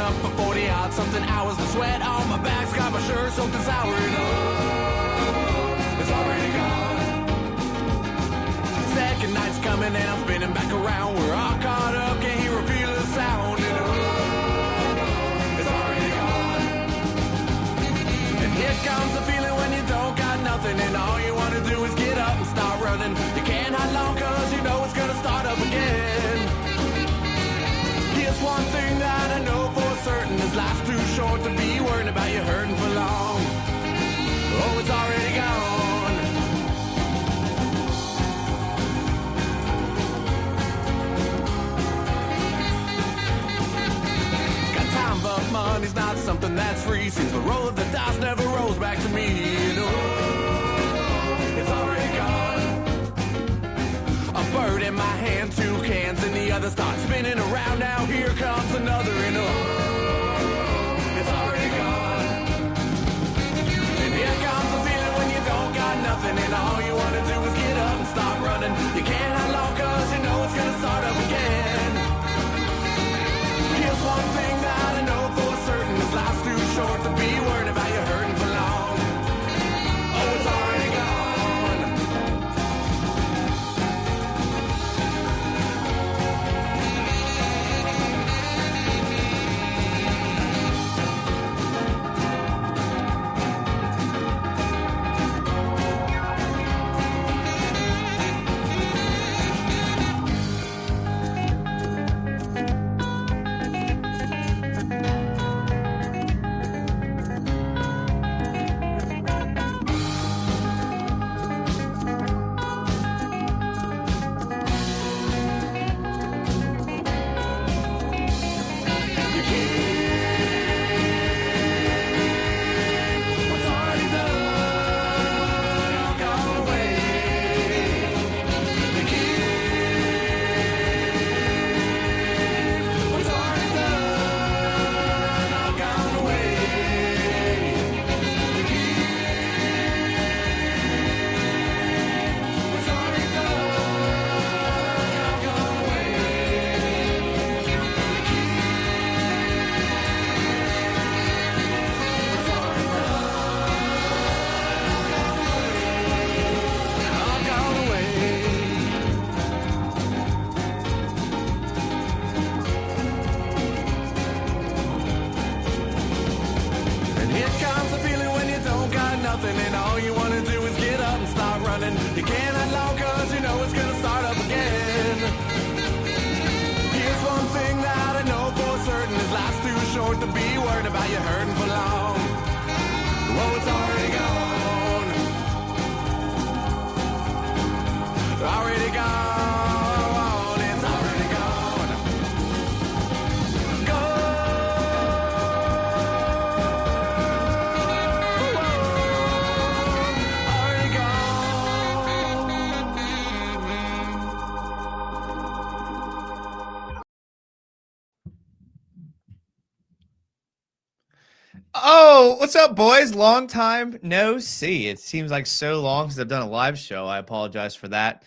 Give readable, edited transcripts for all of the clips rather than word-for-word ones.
up for 40 odd something hours. The sweat on my back's got my shirt soaked and sour. And oh, it's already gone. Second night's coming and I'm spinning back around. We're all caught up, can't hear or feel the sound. And oh, it's already gone. And here comes the feeling when you don't got nothing and all you want to do is get up and start running. You can't hide long cause you know it's gonna start up again. Here's one thing that I know for certain, this life's too short to be worrying about you hurting for long. Oh, it's already gone. But money's not something that's free. Seems the roll of the dice never rolls back to me. And oh, it's already gone. A bird in my hand, two cans in the other, start spinning around. Now here comes another. And oh, it's already gone. And here comes the feeling when you don't got nothing and all you want to do is get up and start running. You can't hide long cause you know it's gonna start up again. Here's one thing that I know for certain, this life's too short to be worried about you hurting for long. Oh, it's already gone. And all you want to do is get up and start running. You can't hide long cause you know it's gonna start up again. Here's one thing that I know for certain, this life's too short to be worried about you hurting for long. Whoa, it's already gone. Already gone. It's already gone. Go. Oh, what's up, boys? Long time no see. It seems like so long since I've done a live show. I apologize for that.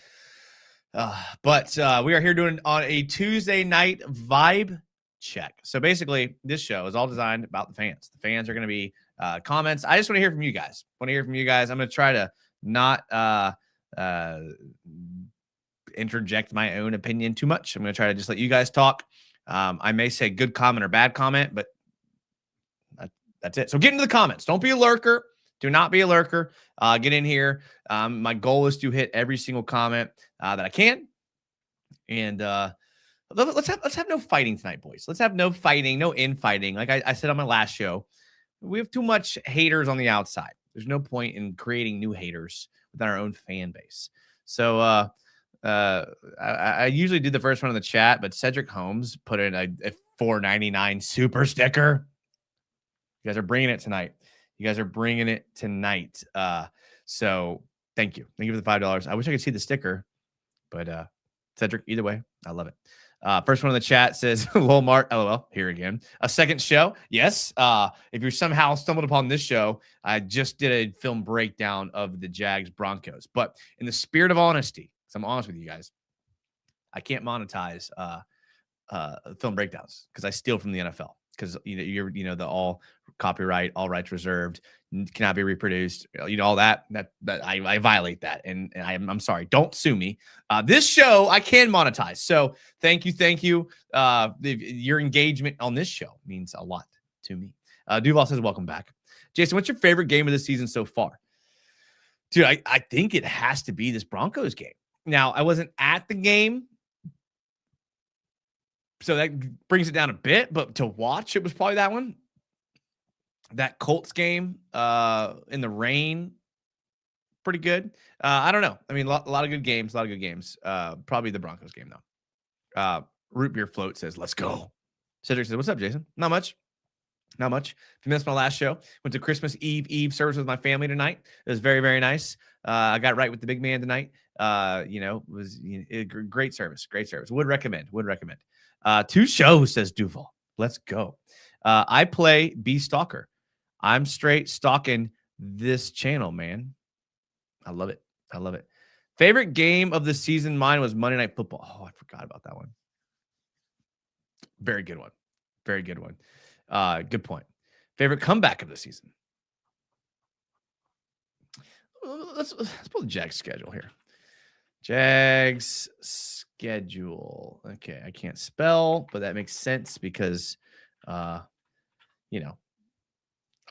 But we are here doing on a Tuesday night vibe check. So basically, this show is all designed about the fans. The fans are going to be comments. I just want to hear from you guys. I'm going to try to not interject my own opinion too much. I'm going to try to just let you guys talk. I may say good comment or bad comment, but that's it. So get into the comments. Don't be a lurker. Do not be a lurker. Get in here. My goal is to hit every single comment that I can. And let's have no fighting tonight, boys. Let's have no fighting, no infighting. Like I said on my last show, we have too much haters on the outside. There's no point in creating new haters within our own fan base. So I usually do the first one in the chat, but Cedric Holmes put in a $4.99 super sticker. You guys are bringing it tonight. So thank you. Thank you for the $5. I wish I could see the sticker, but Cedric, either way, I love it. First one in the chat says, lol Mart, LOL, here again. A second show. Yes. If you somehow stumbled upon this show, I just did a film breakdown of the Jags Broncos. But in the spirit of honesty, because I'm honest with you guys, I can't monetize film breakdowns because I steal from the NFL. because the all copyright, all rights reserved, cannot be reproduced. All that I violate that, and I'm sorry. Don't sue me. This show I can monetize. So thank you. Your engagement on this show means a lot to me. Duval says, welcome back. Jason, what's your favorite game of the season so far? Dude, I think it has to be this Broncos game. Now, I wasn't at the game, so that brings it down a bit, but to watch, it was probably that one. That Colts game in the rain, pretty good. I don't know. I mean, a lot of good games, Probably the Broncos game, though. Root Beer Float says, let's go. Cedric says, what's up, Jason? Not much. If you missed my last show, went to Christmas Eve service with my family tonight. It was very, very nice. I got right with the big man tonight. It was great service. Would recommend. 2 shows, says Duval. Let's go. I play B Stalker. I'm straight stalking this channel, man. I love it. Favorite game of the season? Mine was Monday Night Football. Oh, I forgot about that one. Very good one. Good point. Favorite comeback of the season? Let's pull the Jags schedule here. Jags schedule. Okay, I can't spell, but that makes sense because, I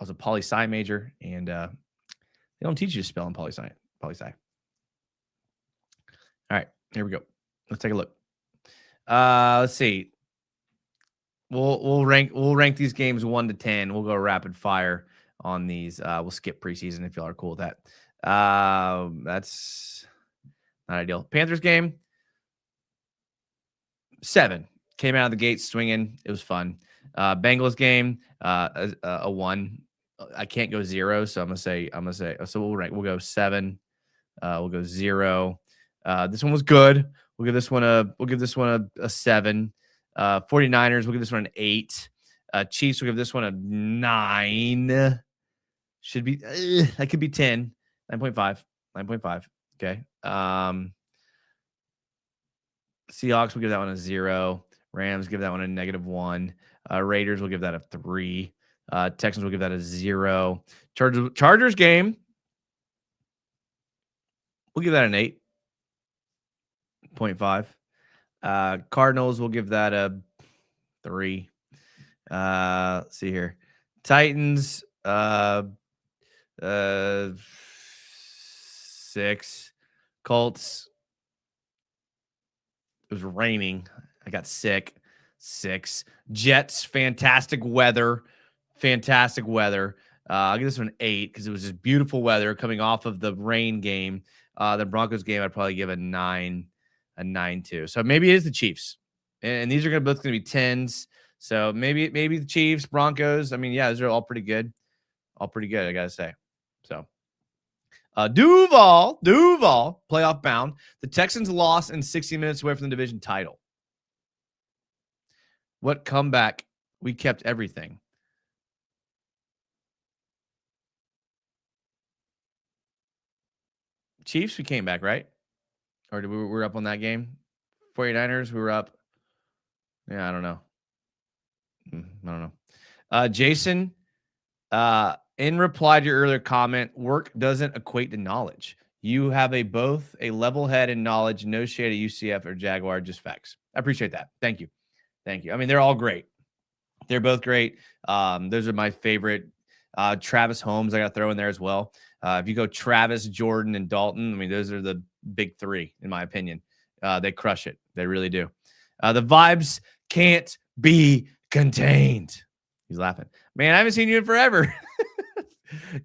was a poli-sci major, and they don't teach you to spell in poli-sci. All right, here we go. Let's take a look. Let's see. We'll rank these games 1 to 10. We'll go rapid fire on these. We'll skip preseason if y'all are cool with that. That's not ideal. Panthers game 7. Came out of the gate swinging. It was fun. Bengals game a 1. I can't go 0, so I'm gonna say. So we'll rank. We'll go 7. We'll go 0. This one was good. We'll give this one a 7. 49ers, we'll give this one an 8. Chiefs, we'll give this one a 9. Should be that could be 10. 9.5. Okay. Seahawks, we'll give that one a 0. Rams, give that one a -1. Raiders, we'll give that a 3. Texans, will give that a 0. Chargers game, we'll give that an 8.5. Cardinals, will give that a 3. Let's see here. Titans, 6. Colts, it was raining. I got sick. 6. Jets, fantastic weather. I'll give this one an 8 because it was just beautiful weather coming off of the rain game. The Broncos game, I'd probably give a 9. A 9 too. So maybe it is the Chiefs. And these are both going to be 10s. So maybe the Chiefs, Broncos. I mean, yeah, those are all pretty good. I got to say. So Duval, playoff bound. The Texans lost in 60 minutes away from the division title. What comeback? We kept everything. Chiefs, we came back, right? Or we were up on that game? 49ers, we were up. Yeah, I don't know. Jason, in reply to your earlier comment, work doesn't equate to knowledge. You have both a level head and knowledge, no shade at UCF or Jaguar, just facts. I appreciate that. Thank you. I mean, they're all great. They're both great. Those are my favorite. Travis Holmes, I got to throw in there as well. If you go Travis, Jordan, and Dalton, I mean, those are the big 3, in my opinion. They crush it. They really do. The vibes can't be contained. He's laughing. Man, I haven't seen you in forever.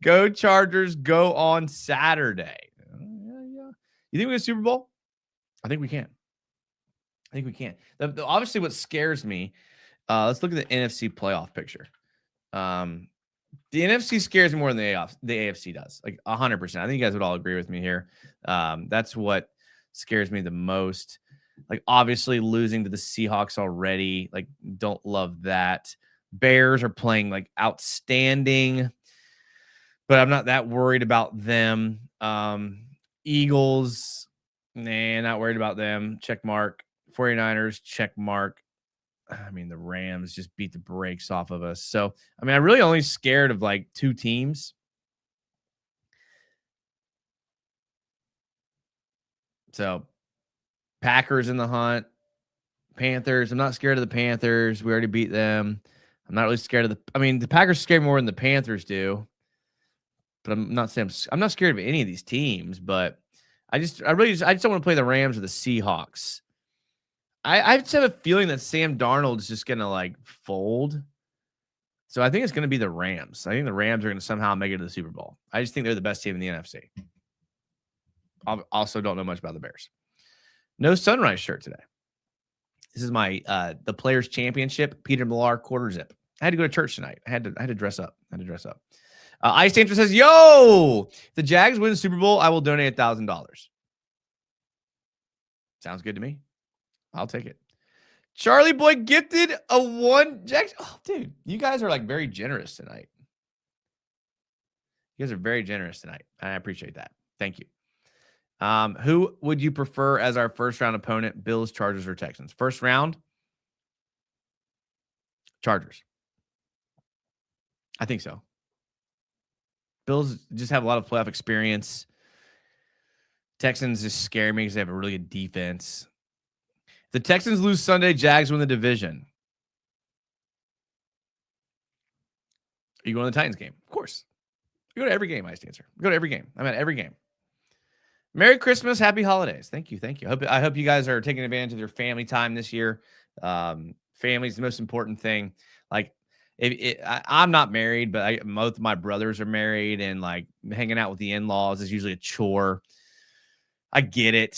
Go Chargers. Go on Saturday. Yeah. You think we get a Super Bowl? I think we can. Obviously, what scares me, let's look at the NFC playoff picture. The NFC scares me more than the AFC does, like 100%. I think you guys would all agree with me here. That's what scares me the most. Like, obviously, losing to the Seahawks already, like, don't love that. Bears are playing, like, outstanding, but I'm not that worried about them. Eagles, not worried about them. Check mark. 49ers, check mark. I mean, the Rams just beat the brakes off of us. So, I mean, I'm really only scared of like 2 teams. So, Packers in the hunt, Panthers. I'm not scared of the Panthers. We already beat them. I'm not really scared of the Packers scare me more than the Panthers do. But I'm not saying I'm not scared of any of these teams, but I just don't want to play the Rams or the Seahawks. I just have a feeling that Sam Darnold is just gonna like fold. So I think it's gonna be the Rams. I think the Rams are gonna somehow make it to the Super Bowl. I just think they're the best team in the NFC. I also don't know much about the Bears. No sunrise shirt today. This is my the Players Championship Peter Millar quarter zip. I had to go to church tonight. I had to dress up. Ice Danger says, "Yo, if the Jags win the Super Bowl, I will donate $1,000." Sounds good to me. I'll take it. Charlie Boy gifted a 1 Jags. Oh, dude, you guys are like very generous tonight. You guys are very generous tonight. I appreciate that. Thank you. Who would you prefer as our first round opponent? Bills, Chargers, or Texans? First round, Chargers. I think so. Bills just have a lot of playoff experience. Texans just scare me because they have a really good defense. The Texans lose Sunday, Jags win the division. Are you going to the Titans game? Of course. You go to every game, Ice Dancer. Go to every game. I'm at every game. Merry Christmas, happy holidays. Thank you. I hope you guys are taking advantage of your family time this year. Family is the most important thing. Like, I'm not married, but both of my brothers are married, and like hanging out with the in-laws is usually a chore. I get it,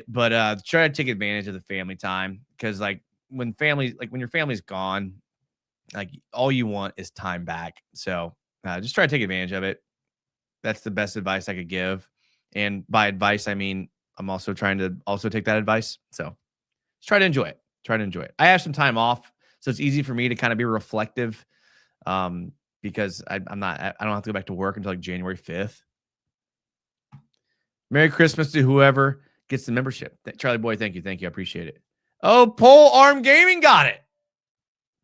but try to take advantage of the family time, because like when your family's gone, like all you want is time back. So just try to take advantage of it. That's the best advice I could give. And by advice, I mean, I'm also trying to take that advice. So just try to enjoy it. I have some time off, so it's easy for me to kind of be reflective, because I don't have to go back to work until like January 5th. Merry Christmas to whoever gets the membership. Charlie Boy, thank you. I appreciate it. Oh, Pole Arm Gaming got it.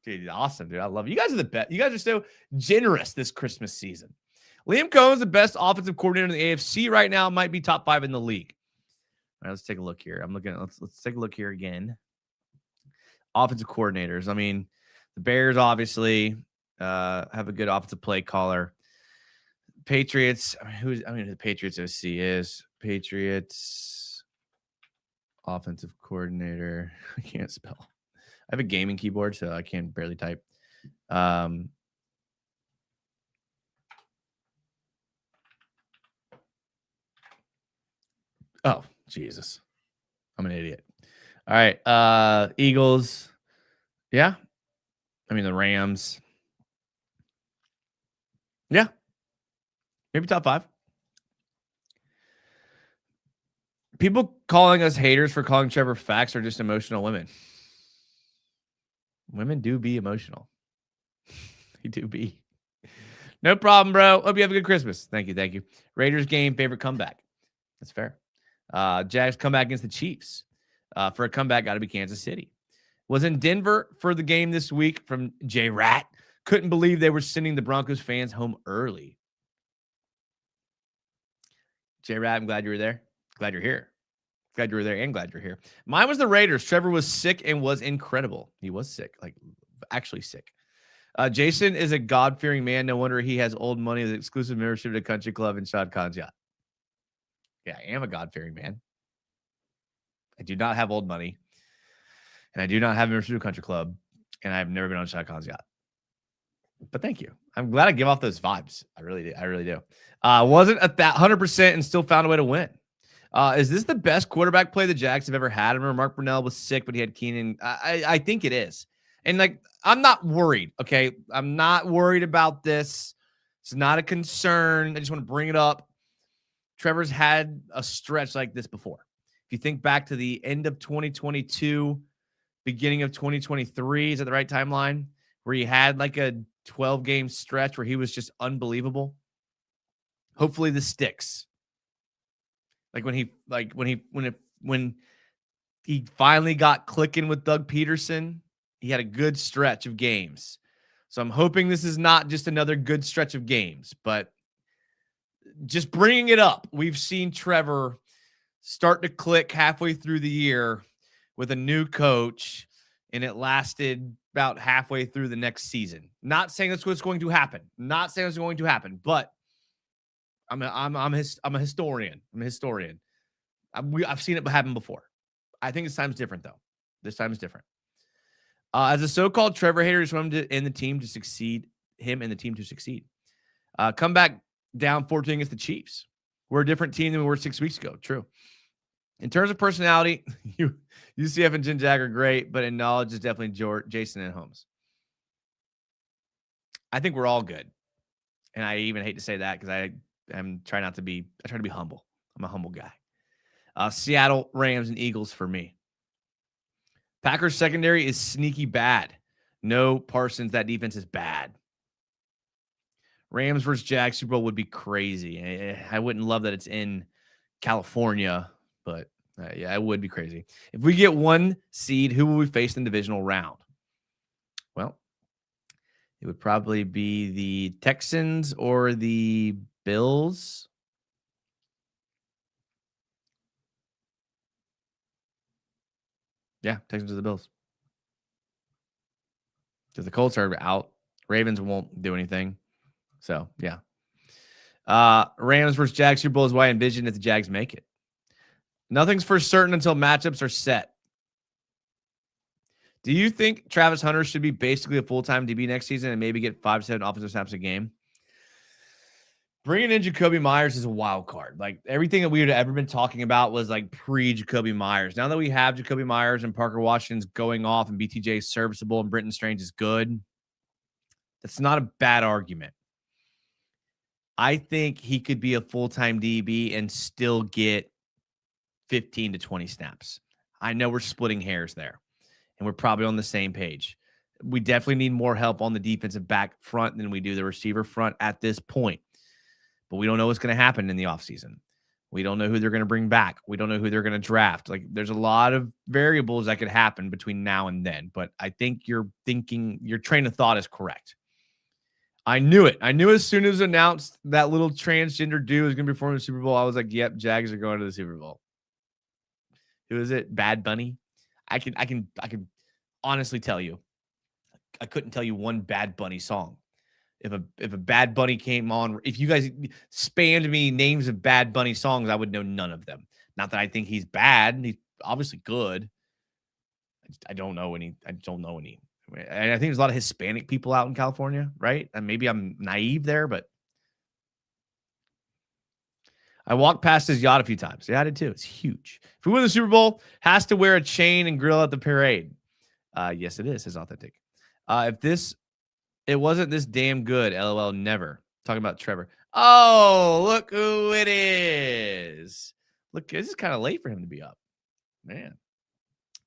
Dude, awesome, dude. I love you. You guys are the best. You guys are so generous this Christmas season. Liam Cohen's the best offensive coordinator in the AFC right now. Might be top 5 in the league. All right, let's take a look here. Let's take a look here again. Offensive coordinators. I mean, the Bears obviously have a good offensive play caller. Patriots. Who the Patriots OC is? Patriots offensive coordinator. I can't spell. I have a gaming keyboard, so I can barely type. Oh, Jesus. I'm an idiot. All right. Eagles. Yeah. I mean, the Rams. Yeah. Maybe top 5. People calling us haters for calling Trevor facts are just emotional women. Women do be emotional. They do be. No problem, bro. Hope you have a good Christmas. Thank you. Raiders game, favorite comeback. That's fair. Jags comeback against the Chiefs. For a comeback, got to be Kansas City. Was in Denver for the game this week from J Rat. Couldn't believe they were sending the Broncos fans home early. J Rat, I'm glad you were there. Glad you're here. Glad you were there and glad you're here. Mine was the Raiders. Trevor was sick and was incredible. He was sick, like actually sick. Jason is a God-fearing man. No wonder he has old money as exclusive membership to Country Club and Shad Khan's yacht. Yeah, I am a God-fearing man. I do not have old money, and I do not have membership to Country Club, and I've never been on Shad Khan's yacht. But thank you. I'm glad I give off those vibes. I really do. Wasn't at that 100% and still found a way to win. Is this the best quarterback play the Jags have ever had? I remember Mark Brunell was sick, but he had Keenan. I think it is. And like, I'm not worried. Okay. I'm not worried about this. It's not a concern. I just want to bring it up. Trevor's had a stretch like this before. If you think back to the end of 2022, beginning of 2023, is that the right timeline? Where he had like a 12-game stretch where he was just unbelievable. Hopefully this sticks. Like when he finally got clicking with Doug Peterson He had a good stretch of games. So I'm hoping this is not just another good stretch of games, but just bringing it up. We've seen Trevor start to click halfway through the year with a new coach, and it lasted about halfway through the next season. Not saying that's what's going to happen. Not saying it's going to happen, but I'm a historian. I'm a historian. I've seen it happen before. I think this time's different, though. This time is different. As a so-called Trevor hater, just want him and the team to succeed. Him and the team to succeed. Come back down 14 against the Chiefs. We're a different team than we were 6 weeks ago. True. In terms of personality, UCF and Jen Jag are great, but in knowledge is definitely Jason and Holmes. I think we're all good. And I even hate to say that because I try to be humble. I'm a humble guy. Seattle, Rams, and Eagles for me. Packers secondary is sneaky bad. No Parsons. That defense is bad. Rams versus Jags Super Bowl would be crazy. I wouldn't love that it's in California, but yeah, it would be crazy. If we get 1 seed, who will we face in the divisional round? Well, it would probably be the Texans or the Bills. Yeah, Texans or the Bills. Because the Colts are out. Ravens won't do anything. So, yeah. Rams versus Jags Super Bowl is why I envision if the Jags make it. Nothing's for certain until matchups are set. Do you think Travis Hunter should be basically a full-time DB next season and maybe get 5 to 7 offensive snaps a game? Bringing in Jacoby Myers is a wild card. Like everything that we had ever been talking about was like pre-Jacoby Myers. Now that we have Jacoby Myers and Parker Washington's going off and BTJ is serviceable and Brenton Strange is good, that's not a bad argument. I think he could be a full-time DB and still get 15 to 20 snaps. I know we're splitting hairs there, and we're probably on the same page. We definitely need more help on the defensive back front than we do the receiver front at this point. But we don't know what's going to happen in the offseason. We don't know who they're going to bring back. We don't know who they're going to draft. Like, there's a lot of variables that could happen between now and then. But I think your train of thought is correct. I knew it. I knew as soon as announced that little transgender dude was going to be performing in the Super Bowl, I was like, yep, Jags are going to the Super Bowl. Who is it? Bad Bunny? I can honestly tell you, I couldn't tell you one Bad Bunny song. If a Bad Bunny came on, if you guys spammed me names of Bad Bunny songs, I would know none of them. Not that I think he's bad. He's obviously good. I don't know any. And I think there's a lot of Hispanic people out in California, right? And maybe I'm naive there, but I walked past his yacht a few times. Yeah, I did too. It's huge. If we win the Super Bowl, has to wear a chain and grill at the parade. Yes, it is. It's authentic. It wasn't this damn good. LOL, never. Talking about Trevor. Oh, look who it is. Look, this is kind of late for him to be up. Man,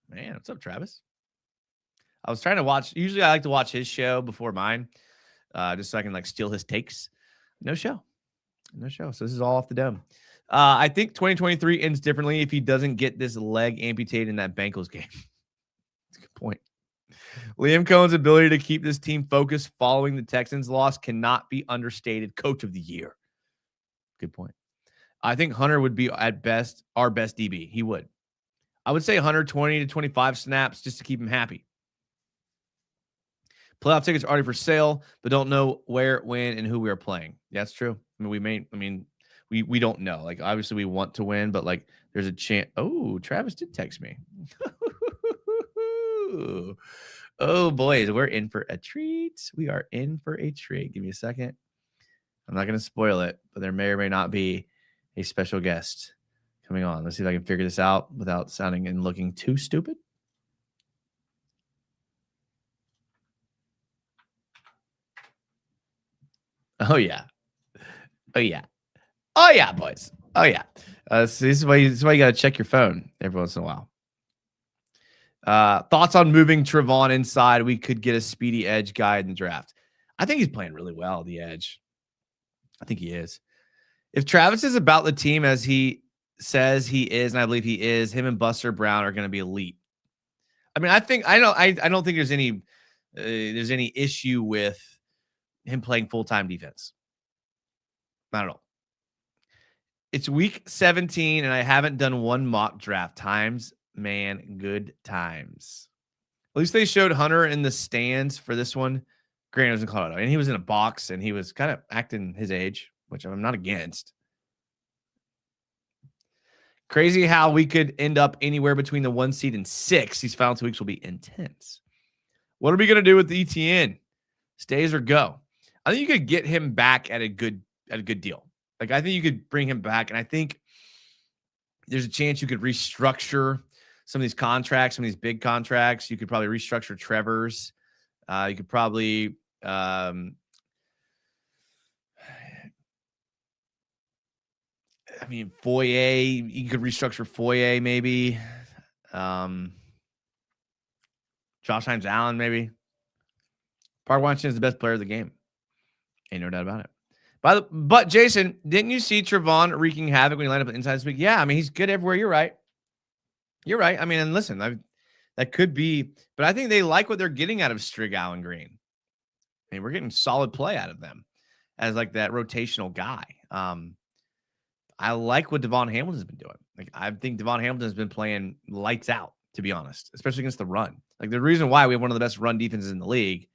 what's up, Travis? I was trying to watch. Usually I like to watch his show before mine, just so I can like steal his takes. No show. So this is all off the dome. I think 2023 ends differently if he doesn't get this leg amputated in that Bengals game. That's a good point. Liam Cohen's ability to keep this team focused following the Texans' loss cannot be understated. Coach of the year. Good point. I think Hunter would be at best our best DB. He would. I would say 120 to 25 snaps just to keep him happy. Playoff tickets are already for sale, but don't know where, when, and who we are playing. Yeah, that's true. We don't know. Like, obviously we want to win, but like there's a chance. Oh, Travis did text me. Oh, boys, we're in for a treat. We are in for a treat. Give me a second. I'm not going to spoil it, but there may or may not be a special guest coming on. Let's see if I can figure this out without sounding and looking too stupid. Oh, yeah. Boys. Oh, yeah. This is why you got to check your phone every once in a while. Thoughts on moving Trevon inside? We could get a speedy edge guy in the draft. I think he's playing really well at the edge. I think he is. If Travis is about the team as he says he is, and I believe he is, him and Buster Brown are going to be elite. I mean, I don't think there's any issue with him playing full-time defense. Not at all. It's week 17, and I haven't done one mock draft. Times, man, good times. At least they showed Hunter in the stands for this one. Granted, it was in Colorado, and he was in a box, and he was kind of acting his age, which I'm not against. Crazy how we could end up anywhere between the 1 seed and 6. These final 2 weeks will be intense. What are we going to do with the ETN? Stays or go? I think you could get him back at a good deal. Like, I think you could bring him back, and I think there's a chance you could restructure some of these contracts, some of these big contracts. You could probably restructure Trevor's. You could probably Foyer, you could restructure Foyer maybe. Josh Hines Allen maybe. Park Washington is the best player of the game. Ain't no doubt about it. But Jason, didn't you see Trevon wreaking havoc when he landed up inside this week? Yeah, I mean, he's good everywhere. You're right. You're right. I mean, and listen, that could be, but I think they like what they're getting out of Strigal and Green. I mean, we're getting solid play out of them as like that rotational guy. I like what Devon Hamilton's been doing. Like, I think Devon Hamilton's been playing lights out, to be honest, especially against the run. Like, the reason why we have one of the best run defenses in the league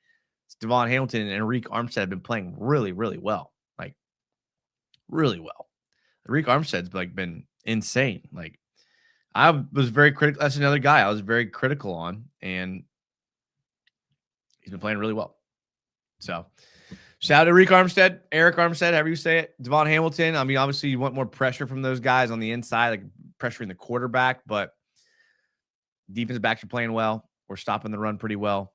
is Devon Hamilton and Arik Armstead have been playing really, really well. Like, really well. Arik Armstead's like been insane. Like, I was very critical. That's another guy I was very critical on, and he's been playing really well. So, shout out to Arik Armstead, Eric Armstead, however you say it. Devon Hamilton. I mean, obviously, you want more pressure from those guys on the inside, like pressuring the quarterback, but defensive backs are playing well. We're stopping the run pretty well.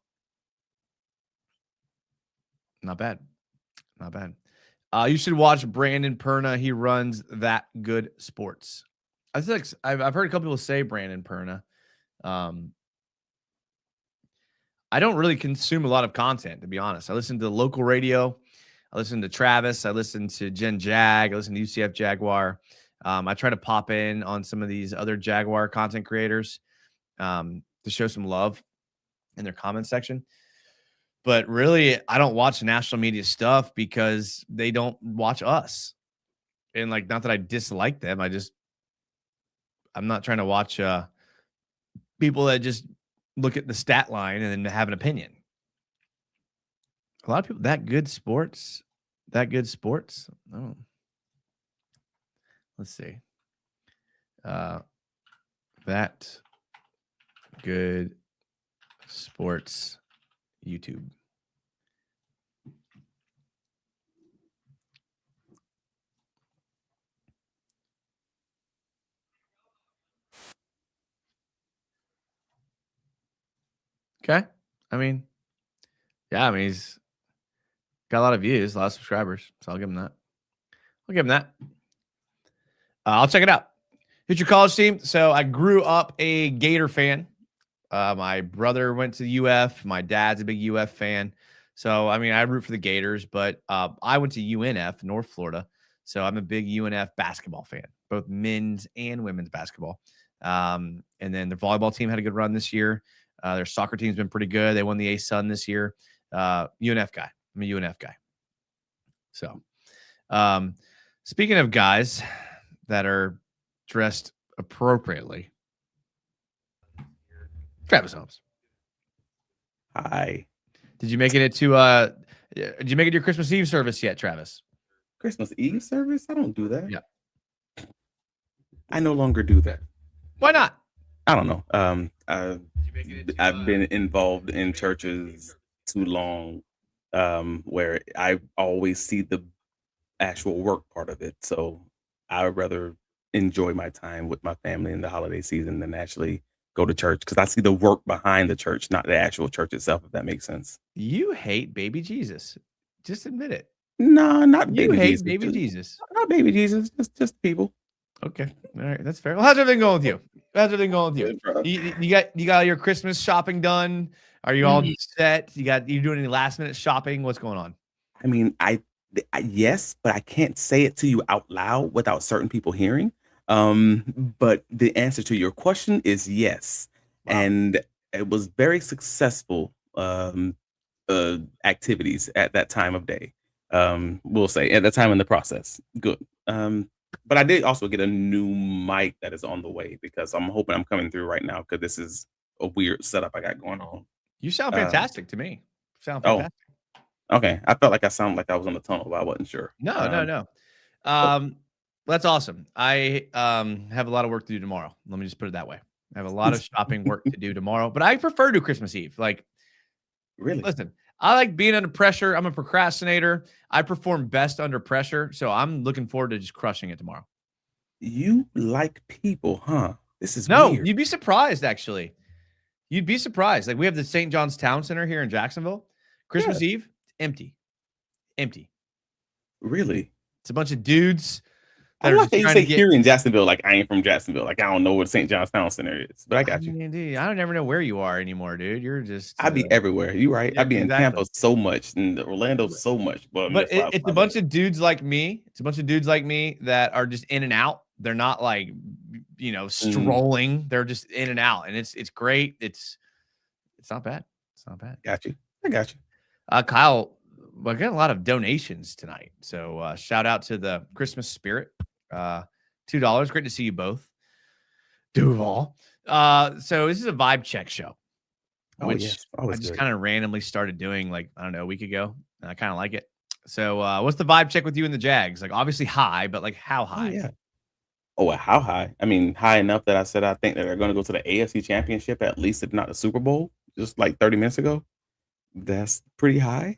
Not bad. Not bad. You should watch Brandon Perna. He runs That Good Sports. I think I've heard a couple people say Brandon Perna. I don't really consume a lot of content, to be honest. I listen to local radio. I listen to Travis. I listen to Jen Jag. I listen to UCF Jaguar. I try to pop in on some of these other Jaguar content creators to show some love in their comment section. But really, I don't watch national media stuff because they don't watch us. And like, not that I dislike them. I'm not trying to watch people that just look at the stat line and then have an opinion. A lot of people, That Good Sports. Oh, let's see. That Good Sports YouTube. Okay. I mean, yeah, he's got a lot of views, a lot of subscribers. So I'll give him that. I'll check it out. Who's your college team? So I grew up a Gator fan. My brother went to UF. My dad's a big UF fan. So, I mean, I root for the Gators, but I went to UNF, North Florida. So I'm a big UNF basketball fan, both men's and women's basketball. And then the volleyball team had a good run this year. Their soccer team's been pretty good. They won the A-Sun this year. UNF guy. I'm a UNF guy. So, speaking of guys that are dressed appropriately, Travis Holmes. Hi. Did you make it to your Christmas Eve service yet, Travis? Christmas Eve service? I don't do that. Yeah. I no longer do that. Why not? I don't know. I've been involved in churches too long, where I always see the actual work part of it. So I would rather enjoy my time with my family in the holiday season than actually go to church, because I see the work behind the church, not the actual church itself, if that makes sense. You hate baby Jesus. Just admit it. No, not You baby hate Jesus. baby Jesus. Not baby Jesus, just people. Okay. All right. That's fair. Well, how's everything going with you? Good, bro. You got your Christmas shopping done? Are you all set? You doing any last minute shopping? What's going on? I mean, I yes, but I can't say it to you out loud without certain people hearing. But the answer to your question is yes. Wow. And it was very successful activities at that time of day. We'll say at that time in the process. Good. But I did also get a new mic that is on the way because I'm hoping I'm coming through right now because this is a weird setup I got going on. You sound Um, fantastic to me. Sound oh, fantastic. okay. I felt like I sounded like I was on the tunnel, but I wasn't sure. No, no, no. Oh, That's awesome. I have a lot of work to do tomorrow. Let me just put it that way. I have a lot of shopping work to do tomorrow, but I prefer to Christmas Eve. Like, really? listen, I like being under pressure. I'm a procrastinator. I perform best under pressure, so I'm looking forward to just crushing it tomorrow. You like people, huh? This is No, weird. you'd be surprised actually. You'd be surprised. Like we have the St. John's Town Center here in Jacksonville. Christmas Yeah, Eve, empty. Empty. really. It's a bunch of dudes I that are like just that you trying to say get here in Jacksonville, like I ain't from Jacksonville. Like I don't know what St. John's Town Center is, but I I got you. mean, dude, I don't ever know where you are anymore, dude. You're just I be everywhere. You right. yeah, I be in exactly. Tampa so much and Orlando so much, but But that's why it's I a live. bunch of dudes like me. It's a bunch of dudes like me that are just in and out. They're not like, strolling. They're just in and out, and it's great. It's not bad. It's not bad. Got you. I got you. Kyle, we're getting a lot of donations tonight. So shout out to the Christmas spirit. $2. Great to see you both. Duval. So this is a vibe check show, Oh which yes, I always just good. kind of randomly started doing like, I don't know, a week ago. And I kind of like it. So what's the vibe check with you and the Jags? Like obviously high, but like how Oh high? yeah. Oh, well, how high? I mean, high enough that I said I think that they're going to go to the AFC Championship at least, if not the Super Bowl, just like 30 minutes ago. That's pretty high.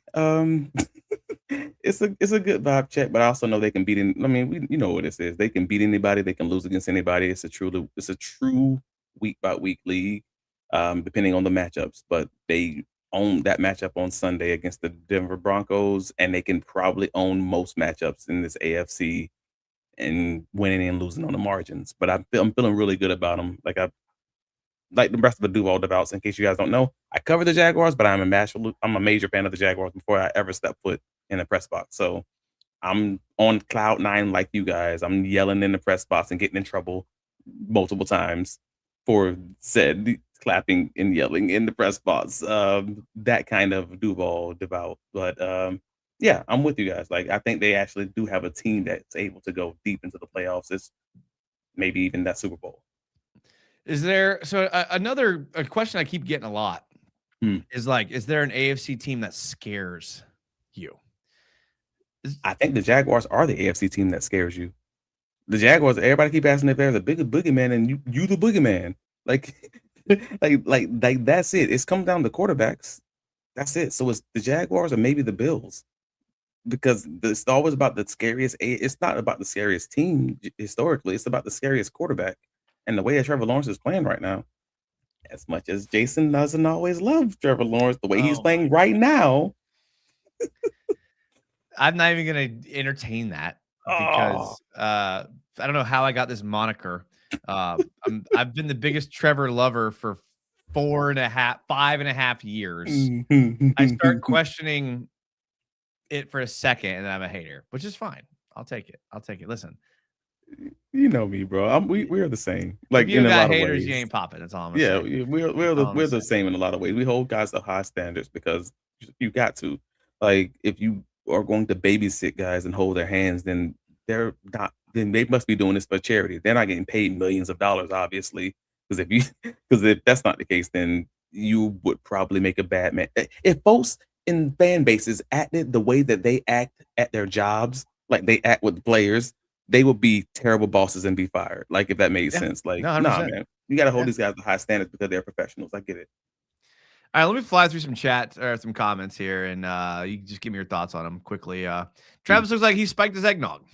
It's a good vibe check, but I also know they can beat. I mean, you know what this is. They can beat anybody. They can lose against anybody. It's a true week by week league, depending on the matchups. But they own that matchup on Sunday against the Denver Broncos, and they can probably own most matchups in this AFC and winning and losing on the margins. But I'm feeling really good about them. Like the rest of the Duval Devouts, in case you guys don't know, I cover the Jaguars, but I'm a major fan of the Jaguars before I ever step foot in the press box. So I'm on cloud nine like you guys. I'm yelling in the press box and getting in trouble multiple times for said clapping and yelling in the press box. That kind of Duval Devout. But yeah, I'm with you guys. Like I think they actually do have a team that's able to go deep into the playoffs. It's maybe even that Super Bowl. Is there another a question I keep getting a lot Hmm. is like, is there an AFC team that scares you? I think the Jaguars are the AFC team that scares you. The Jaguars, everybody keep asking if there's a bigger boogeyman, and you the boogeyman. Like, like that's it. It's come down to quarterbacks. That's it. So it's the Jaguars or maybe the Bills, because it's always about the scariest. It's not about the scariest team historically. It's about the scariest quarterback, and the way that Trevor Lawrence is playing right now. As much as Jason doesn't always love Trevor Lawrence, the way he's Oh my playing right now. I'm not even going to entertain that Oh, because I don't know how I got this moniker. I've been the biggest Trevor lover for 5.5 years. I start questioning it for a second and I'm a hater, which is fine. I'll take it. I'll take it. Listen, you know me, bro. We are the same, if like you in a got lot of haters, you ways. ain't popping. That's all I'm gonna Yeah, say. we're That's all I'm gonna we're say. the same in a lot of ways. We hold guys to high standards because you got to. Like, if you are going to babysit guys and hold their hands, then they're not. Then they must be doing this for charity. They're not getting paid millions of dollars, obviously. Because if that's not the case, then you would probably make a bad man. If folks in fan bases acted the way that they act at their jobs, like they act with the players, they would be terrible bosses and be fired. Like, if that made Yeah. sense. Like, No, nah, 100%. man, you got to hold Yeah. these guys to high standards because they're professionals. I get it. All right, let me fly through some chat or some comments here, and you can just give me your thoughts on them quickly. Travis looks like he spiked his eggnog.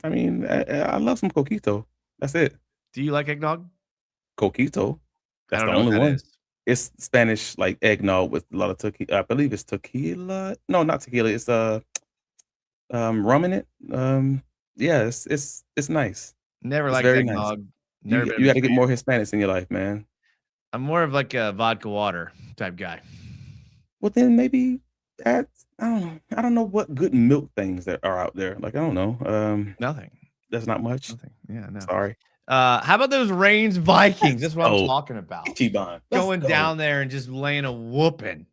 I mean, I love some coquito. That's it. Do you like eggnog? Coquito. I That's don't the know what only that one. is. It's Spanish like eggnog with a lot of tequila. I believe it's tequila. No, not tequila. It's rum in it. Yeah, it's nice. Never It's liked very nice. eggnog. Never You been a you got big to get fan. more Hispanics in your life, man. I'm more of like a vodka water type guy. Well, then maybe that's I don't know. I don't know what good milk things that are out there. Like I don't know. Nothing. That's not much. Nothing. Yeah, no. Sorry. How about those Reigns Vikings? That's what I'm Oh, talking about. Ichiban. Going down there and just laying a whooping.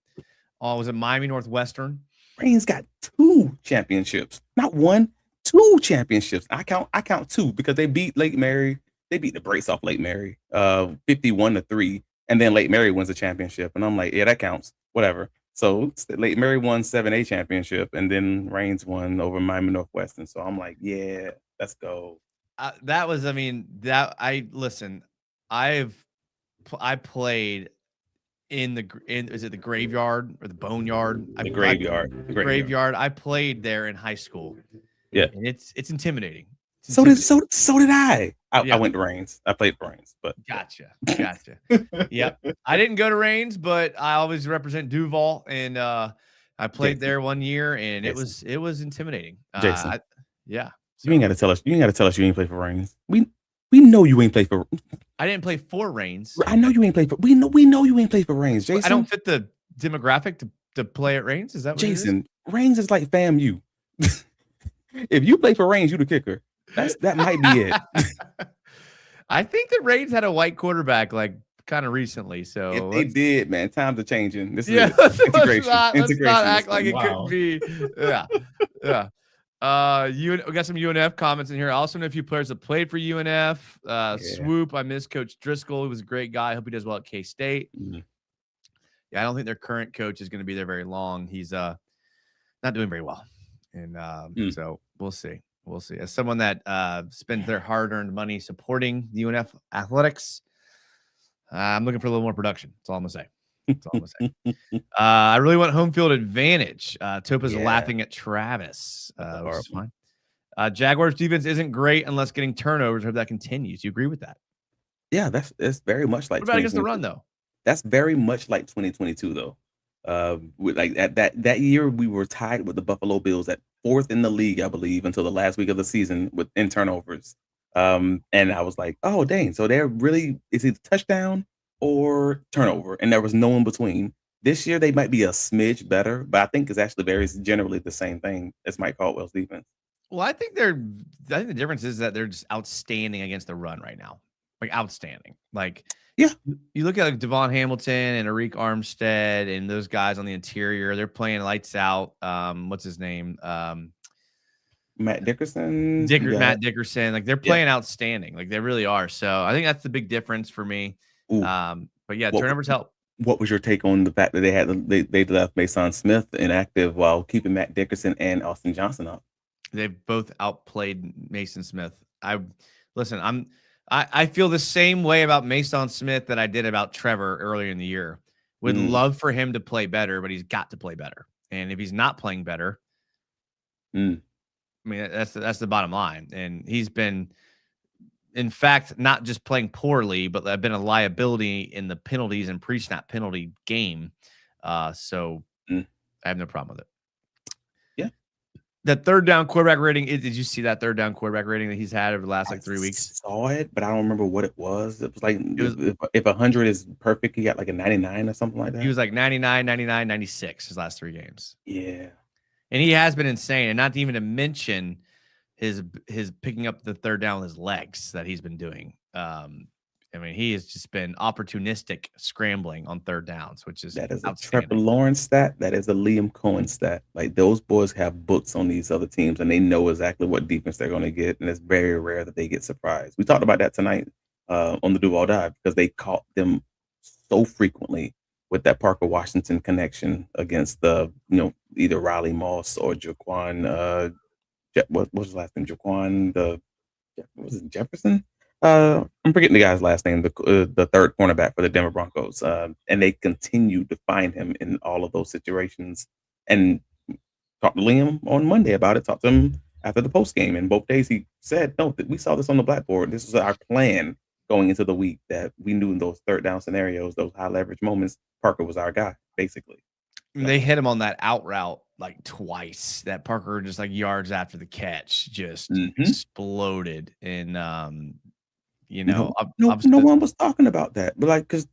Oh, was it Miami Northwestern? Reigns got 2 championships, not 1, 2 championships. I count 2 because they beat Lake Mary. They beat the brakes off Lake Mary, 51-3, and then Lake Mary wins the championship. And I'm like, yeah, that counts. Whatever. So Lake Mary won 7A championship, and then Reigns won over Miami Northwestern. So I'm like, yeah, let's go. That was, I mean, that I listen. I played in is it the graveyard or the boneyard? The graveyard. The graveyard. I played there in high school. Yeah, and it's intimidating. So did I. I went to Reigns. I played for Reigns, but gotcha. Yep. I didn't go to Reigns, but I always represent Duval, and I played there one year, and it was intimidating. Jason, yeah. So. You ain't got to tell us. You ain't got to tell us you ain't play for Reigns. We know you ain't play for. I didn't play for Reigns. I know you ain't play for. We know you ain't play for Reigns, Jason. I don't fit the demographic to play at Reigns. Is that what Jason? Reigns is like FAMU. If you play for Reigns, you the kicker. That might be it. I think the Reigns had a white quarterback like kind of recently. So if they did, man. Times are changing. This is integration. Let's not act like it couldn't be. Yeah. We got some UNF comments in here. I also know a few players that played for UNF. Swoop. I miss Coach Driscoll. He was a great guy. I hope he does well at K-State. Mm-hmm. Yeah, I don't think their current coach is going to be there very long. He's not doing very well. And so we'll see. We'll see. As someone that spends their hard-earned money supporting the UNF athletics, I'm looking for a little more production. That's all I'm gonna say. I really want home field advantage. Topa's laughing at Travis, which is fine. Jaguars defense isn't great unless getting turnovers. I hope that continues. You agree with that? Yeah, that's very much like. What about against the run though? That's very much like 2022 though. With like at that year we were tied with the Buffalo Bills at 4th in the league, I believe, until the last week of the season in turnovers. And I was like, oh dang, so they're really it's either touchdown or turnover, and there was no in between. This year they might be a smidge better, but I think it's actually very generally the same thing as Mike Caldwell's defense. Well, I think the difference is that they're just outstanding against the run right now. Like outstanding. Like yeah, you look at like Devon Hamilton and Arik Armstead and those guys on the interior, they're playing lights out. What's his name? Matt Dickerson. Matt Dickerson. Like they're playing outstanding. Like they really are. So I think that's the big difference for me. But yeah, turnovers help. What was your take on the fact that they left Mason Smith inactive while keeping Matt Dickerson and Austin Johnson up? They've both outplayed Mason Smith. I feel the same way about Mason Smith that I did about Trevor earlier in the year. Would love for him to play better, but he's got to play better. And if he's not playing better, I mean, that's the bottom line. And he's been, in fact, not just playing poorly, but I've been a liability in the penalties and pre-snap penalty game. So I have no problem with it. Yeah. That third down quarterback rating, did you see that third down quarterback rating that he's had over the last 3 weeks? I saw it, but I don't remember what it was. It was like if 100 is perfect, he got like a 99 or something like that. He was like 99, 99, 96 his last 3 games. Yeah. And he has been insane. And not even to mention his picking up the third down with his legs that he's been doing. I mean, he has just been opportunistic scrambling on third downs, which is that is a Trevor Lawrence stat. That is a Liam Cohen stat. Like those boys have books on these other teams, and they know exactly what defense they're going to get, and it's very rare that they get surprised. We talked about that tonight on the Do All Dive because they caught them so frequently with that Parker Washington connection against the either Riley Moss or Jaquan. What was his last name? Jaquan. Was it Jefferson? I'm forgetting the guy's last name, the third cornerback for the Denver Broncos. And they continue to find him in all of those situations. And talked to Liam on Monday about it, talked to him after the post game. And both days he said, no, we saw this on the blackboard. This was our plan going into the week, that we knew in those third down scenarios, those high leverage moments, Parker was our guy, basically. They hit him on that out route like twice. That Parker just like yards after the catch just exploded. And no one was talking about that, but like because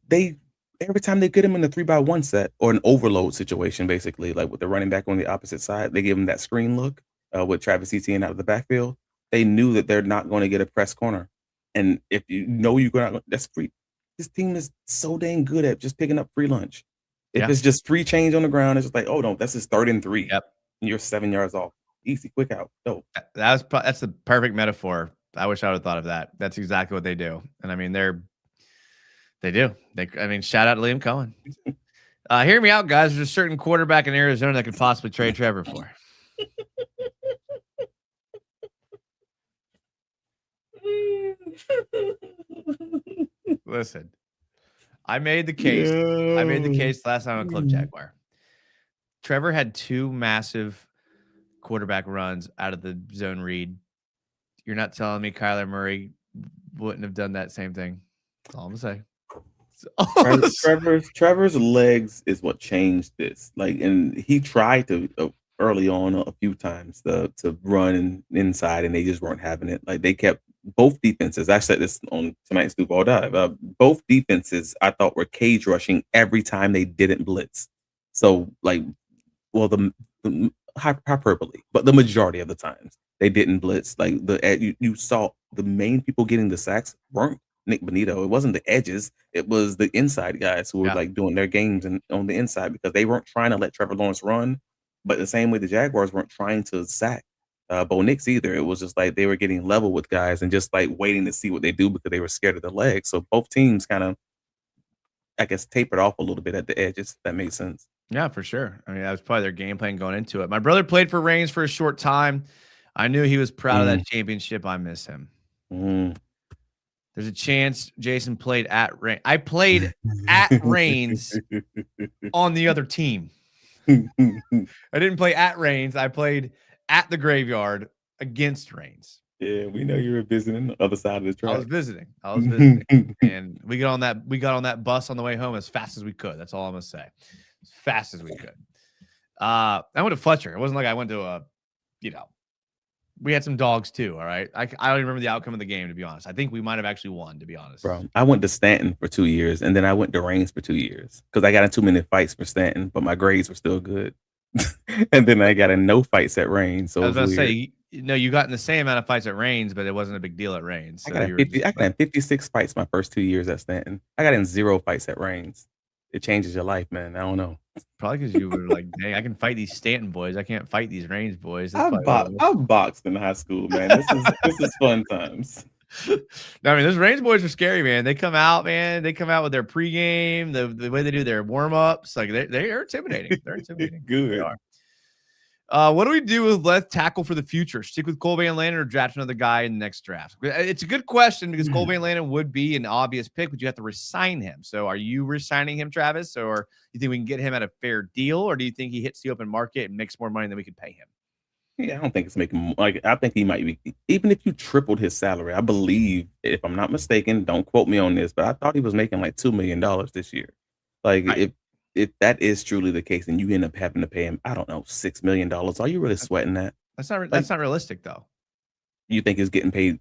every time they get him in the 3-by-1 set or an overload situation, basically like with the running back on the opposite side, they give him that screen look with Travis Etienne out of the backfield. They knew that they're not going to get a press corner. And if you know you're going out, that's free. This team is so dang good at just picking up free lunch. If Yeah. it's just free change on the ground, it's just like, oh no, that's just 3rd and 3. Yep. And you're 7 yards off. Easy, quick out. Dope. That's the perfect metaphor. I wish I would have thought of that. That's exactly what they do. And I mean, they do. I mean, shout out to Liam Cohen. Hear me out, guys. There's a certain quarterback in Arizona that could possibly trade Trevor for. Listen, I made the case. I made the case last night on Club Jaguar. Trevor had 2 massive quarterback runs out of the zone read. You're not telling me Kyler Murray wouldn't have done that same thing. That's all I'm gonna say. Trevor's legs is what changed this. Like, and he tried to early on a few times to run inside, and they just weren't having it. Like, they kept both defenses. I said this on tonight's Duke All Dive. Both defenses I thought were cage rushing every time they didn't blitz. So, like, well, the hyperbole, but the majority of the times they didn't blitz. Like, you saw the main people getting the sacks weren't Nick Bonito. It wasn't the edges. It was the inside guys who were like doing their games and on the inside, because they weren't trying to let Trevor Lawrence run. But the same way the Jaguars weren't trying to sack Bo Nix either. It was just like they were getting level with guys and just like waiting to see what they do because they were scared of the legs. So both teams kind of, I guess, tapered off a little bit at the edges. If that makes sense. Yeah, for sure. I mean, that was probably their game plan going into it. My brother played for Reigns for a short time. I knew he was proud of that championship. I miss him. There's a chance Jason played at Reigns. I played at Reigns on the other team. I didn't play at Reigns. I played at the graveyard against Reigns. Yeah, we know you were visiting the other side of the track. I was visiting. And we got on that bus on the way home as fast as we could. That's all I'm gonna say. As fast as we could. I went to Fletcher. It wasn't like I went to we had some dogs too. All right. I don't even remember the outcome of the game, to be honest. I think we might have actually won, to be honest. Bro, I went to Stanton for 2 years, and then I went to Reigns for 2 years because I got in too many fights for Stanton, but my grades were still good. And then I got in no fights at Reigns. So I was about to say, you got in the same amount of fights at Reigns, but it wasn't a big deal at Reigns. So I got in 56 fights my first 2 years at Stanton. I got in 0 fights at Reigns. It changes your life, man. I don't know. Probably because you were like, dang, I can fight these Stanton boys. I can't fight these Reigns boys. I've boxed in high school, man. This is fun times. No, I mean, those Reigns boys are scary, man. They come out, man. They come out with their pregame, the way they do their warm-ups. Like, they're intimidating. They're intimidating. Good. They are. What do we do with left tackle for the future? Stick with Cole Van Lannon or draft another guy in the next draft? It's a good question because Cole Van Lannon would be an obvious pick, but you have to resign him. So are you resigning him, Travis, or do you think we can get him at a fair deal, or do you think he hits the open market and makes more money than we could pay him? Yeah, I don't think it's making I think he might be, even if you tripled his salary. I believe, if I'm not mistaken, don't quote me on this, but I thought he was making like $2 million this year. Like, right. If that is truly the case, and you end up having to pay him, I don't know, $6 million, are you really sweating that? That's not realistic, though. You think he's getting paid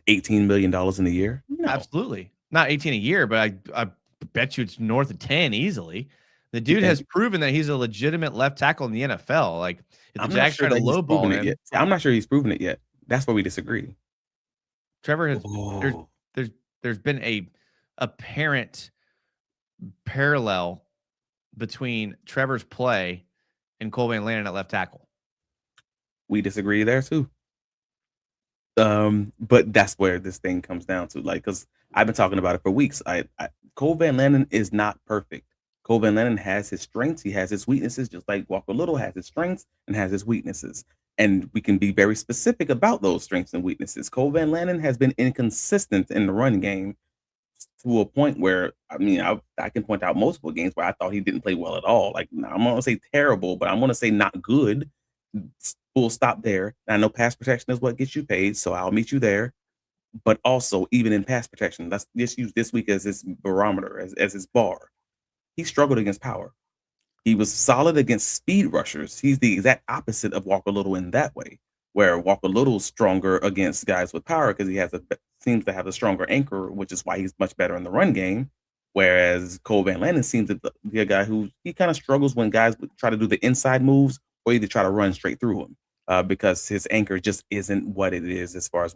$18 million in a year? No. Absolutely. Not 18 a year, but I bet you it's north of 10 easily. The dude has proven that he's a legitimate left tackle in the NFL. Like, if the Jags try to lowball him, I'm not sure he's proven it yet. That's where we disagree. Trevor has there's been a apparent parallel between Trevor's play and Cole Van Lannon at left tackle. We disagree there too. But that's where this thing comes down to. Like, because I've been talking about it for weeks. Cole Van Lannon is not perfect. Cole Van Lannon has his strengths. He has his weaknesses, just like Walker Little has his strengths and has his weaknesses. And we can be very specific about those strengths and weaknesses. Cole Van Lannon has been inconsistent in the run game to a point where, I mean, I can point out multiple games where I thought he didn't play well at all. Like, I'm going to say terrible, but I'm going to say not good. Full stop there. I know pass protection is what gets you paid, so I'll meet you there. But also, even in pass protection, let's just use this week as his barometer, as his bar. He struggled against power. He was solid against speed rushers. He's the exact opposite of Walker Little in that way, where Walker Little's stronger against guys with power because he seems to have a stronger anchor, which is why he's much better in the run game. Whereas Cole Van Lannon seems to be a guy who he kind of struggles when guys try to do the inside moves or either try to run straight through him because his anchor just isn't what it is as far as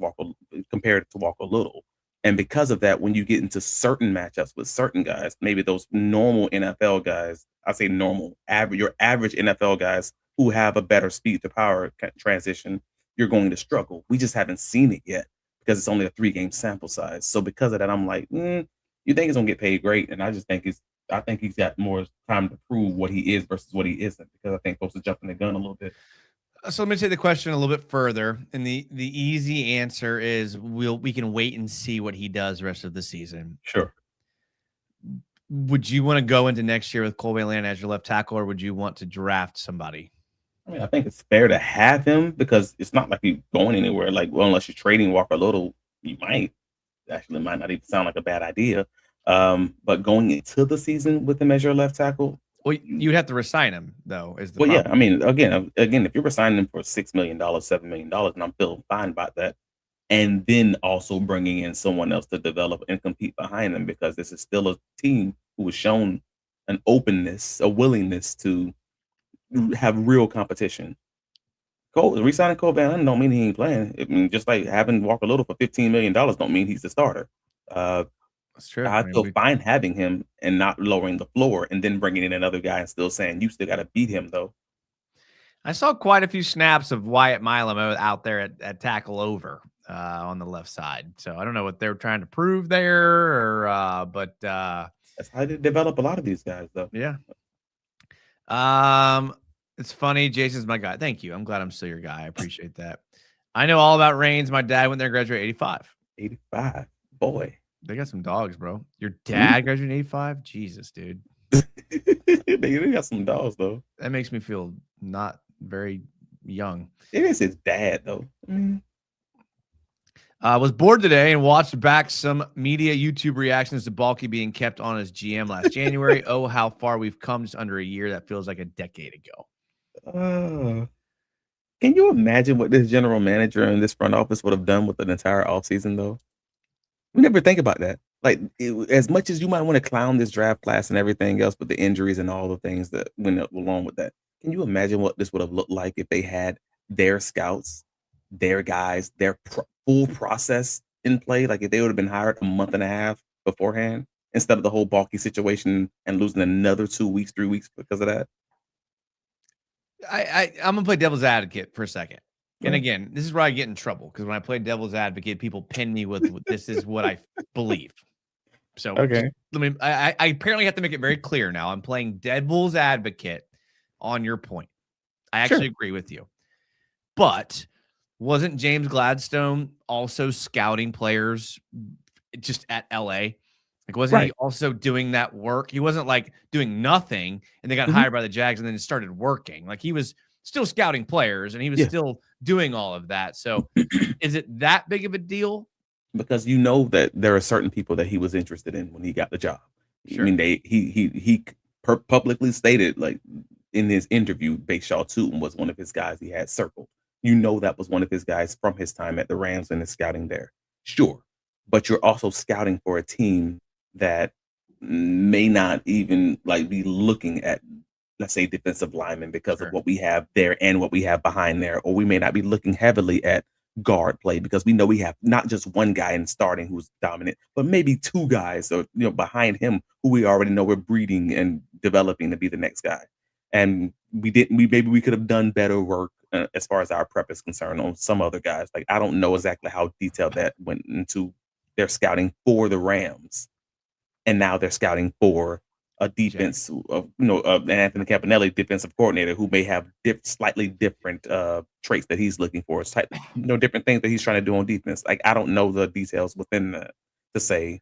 compared to Walker Little. And because of that, when you get into certain matchups with certain guys, maybe those normal NFL guys, I say normal, average, your average NFL guys who have a better speed to power transition, you're going to struggle. We just haven't seen it yet because it's only a 3-game sample size. So because of that, I'm like, you think he's gonna get paid great, and I just think I think he's got more time to prove what he is versus what he isn't, because I think folks are jumping the gun a little bit. So let me take the question a little bit further, and the easy answer is we can wait and see what he does the rest of the season. Sure. Would you want to go into next year with Cole Van Lanen as your left tackle, or would you want to draft somebody? I mean, I think it's fair to have him because it's not like he's going anywhere. Like, well, unless you're trading Walker Little, you might not even sound like a bad idea. But going into the season with him as your left tackle, well, you'd have to resign him though. Is the well, problem. Yeah. I mean, again, if you're resigning him for $6 million, $7 million, and I'm feeling fine about that, and then also bringing in someone else to develop and compete behind them, because this is still a team who has shown an openness, a willingness to have real competition. Resigning Cole Van Lanen don't mean he ain't playing. I mean, just like having Walker Little for $15 million don't mean he's the starter. That's true. I feel fine having him and not lowering the floor, and then bringing in another guy and still saying you still got to beat him though. I saw quite a few snaps of Wyatt Milam out there at tackle over on the left side. So I don't know what they're trying to prove there, but that's how they develop a lot of these guys, though. Yeah. It's funny. Jason's my guy. Thank you. I'm glad I'm still your guy. I appreciate that. I know all about Reigns. My dad went there, graduated 85. 85. Boy. They got some dogs, bro. Your dad graduated 85? Jesus, dude. They got some dogs, though. That makes me feel not very young. It is his dad, though. Was bored today and watched back some media YouTube reactions to Balky being kept on as GM last January. Oh, how far we've come just under a year. That feels like a decade ago. Can you imagine what this general manager and this front office would have done with an entire offseason, though? We never think about that. Like, as much as you might want to clown this draft class and everything else, but the injuries and all the things that went along with that, can you imagine what this would have looked like if they had their scouts, their guys, their full process in play? Like, if they would have been hired a month and a half beforehand instead of the whole Balky situation and losing another 2 weeks, 3 weeks because of that. I'm gonna play devil's advocate for a second. And again, this is where I get in trouble, because when I play devil's advocate, people pin me with this is what I believe. So okay, I apparently have to make it very clear now. I'm playing devil's advocate on your point. I actually agree with you. But wasn't James Gladstone also scouting players just at LA? Like, wasn't he also doing that work? He wasn't like doing nothing and they got hired by the Jags and then it started working. Like, he was still scouting players and he was still doing all of that. So is it that big of a deal? Because you know that there are certain people that he was interested in when he got the job. Sure. I mean, he publicly stated, like, in his interview, Bayshaw Tootin was one of his guys he had circled. You know that was one of his guys from his time at the Rams and his scouting there. Sure. But you're also scouting for a team that may not even like be looking at, let's say, defensive linemen because of what we have there and what we have behind there. Or we may not be looking heavily at guard play because we know we have not just one guy in starting who's dominant, but maybe two guys or behind him who we already know we're breeding and developing to be the next guy. And maybe we could have done better work as far as our prep is concerned on some other guys. Like, I don't know exactly how detailed that went into their scouting for the Rams. And now they're scouting for a defense of, Anthony Campanelli, defensive coordinator, who may have slightly different traits that he's looking for. It's different things that he's trying to do on defense. Like, I don't know the details within that to say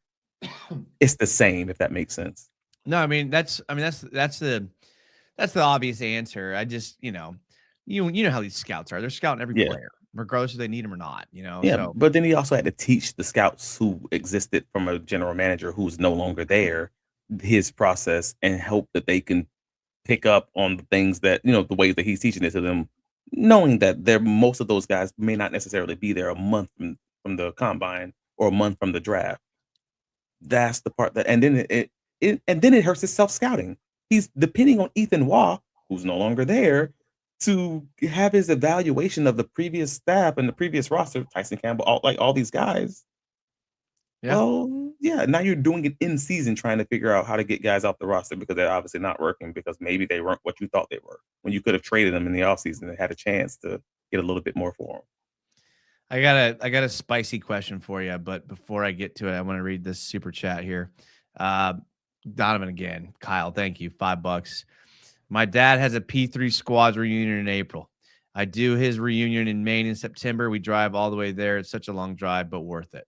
it's the same, if that makes sense. No, I mean, that's the obvious answer. I just, you know how these scouts are. They're scouting every player, regardless if they need them or not, Yeah, so. But then he also had to teach the scouts who existed from a general manager who's no longer there his process and hope that they can pick up on the things that, the ways that he's teaching it to them, knowing that most of those guys may not necessarily be there a month from the combine or a month from the draft. That's the part and then it hurts his self-scouting. He's depending on Ethan Waugh, who's no longer there, to have his evaluation of the previous staff and the previous roster, Tyson Campbell, all these guys. Yeah. Well, yeah, now you're doing it in season, trying to figure out how to get guys off the roster because they're obviously not working because maybe they weren't what you thought they were when you could have traded them in the offseason and had a chance to get a little bit more for them. I got a spicy question for you, but before I get to it, I want to read this super chat here. Uh, Donovan again, Kyle, thank you, $5. My dad has a P3 squads reunion in April. I do his reunion in Maine in September. We drive all the way there. It's such a long drive, but worth it.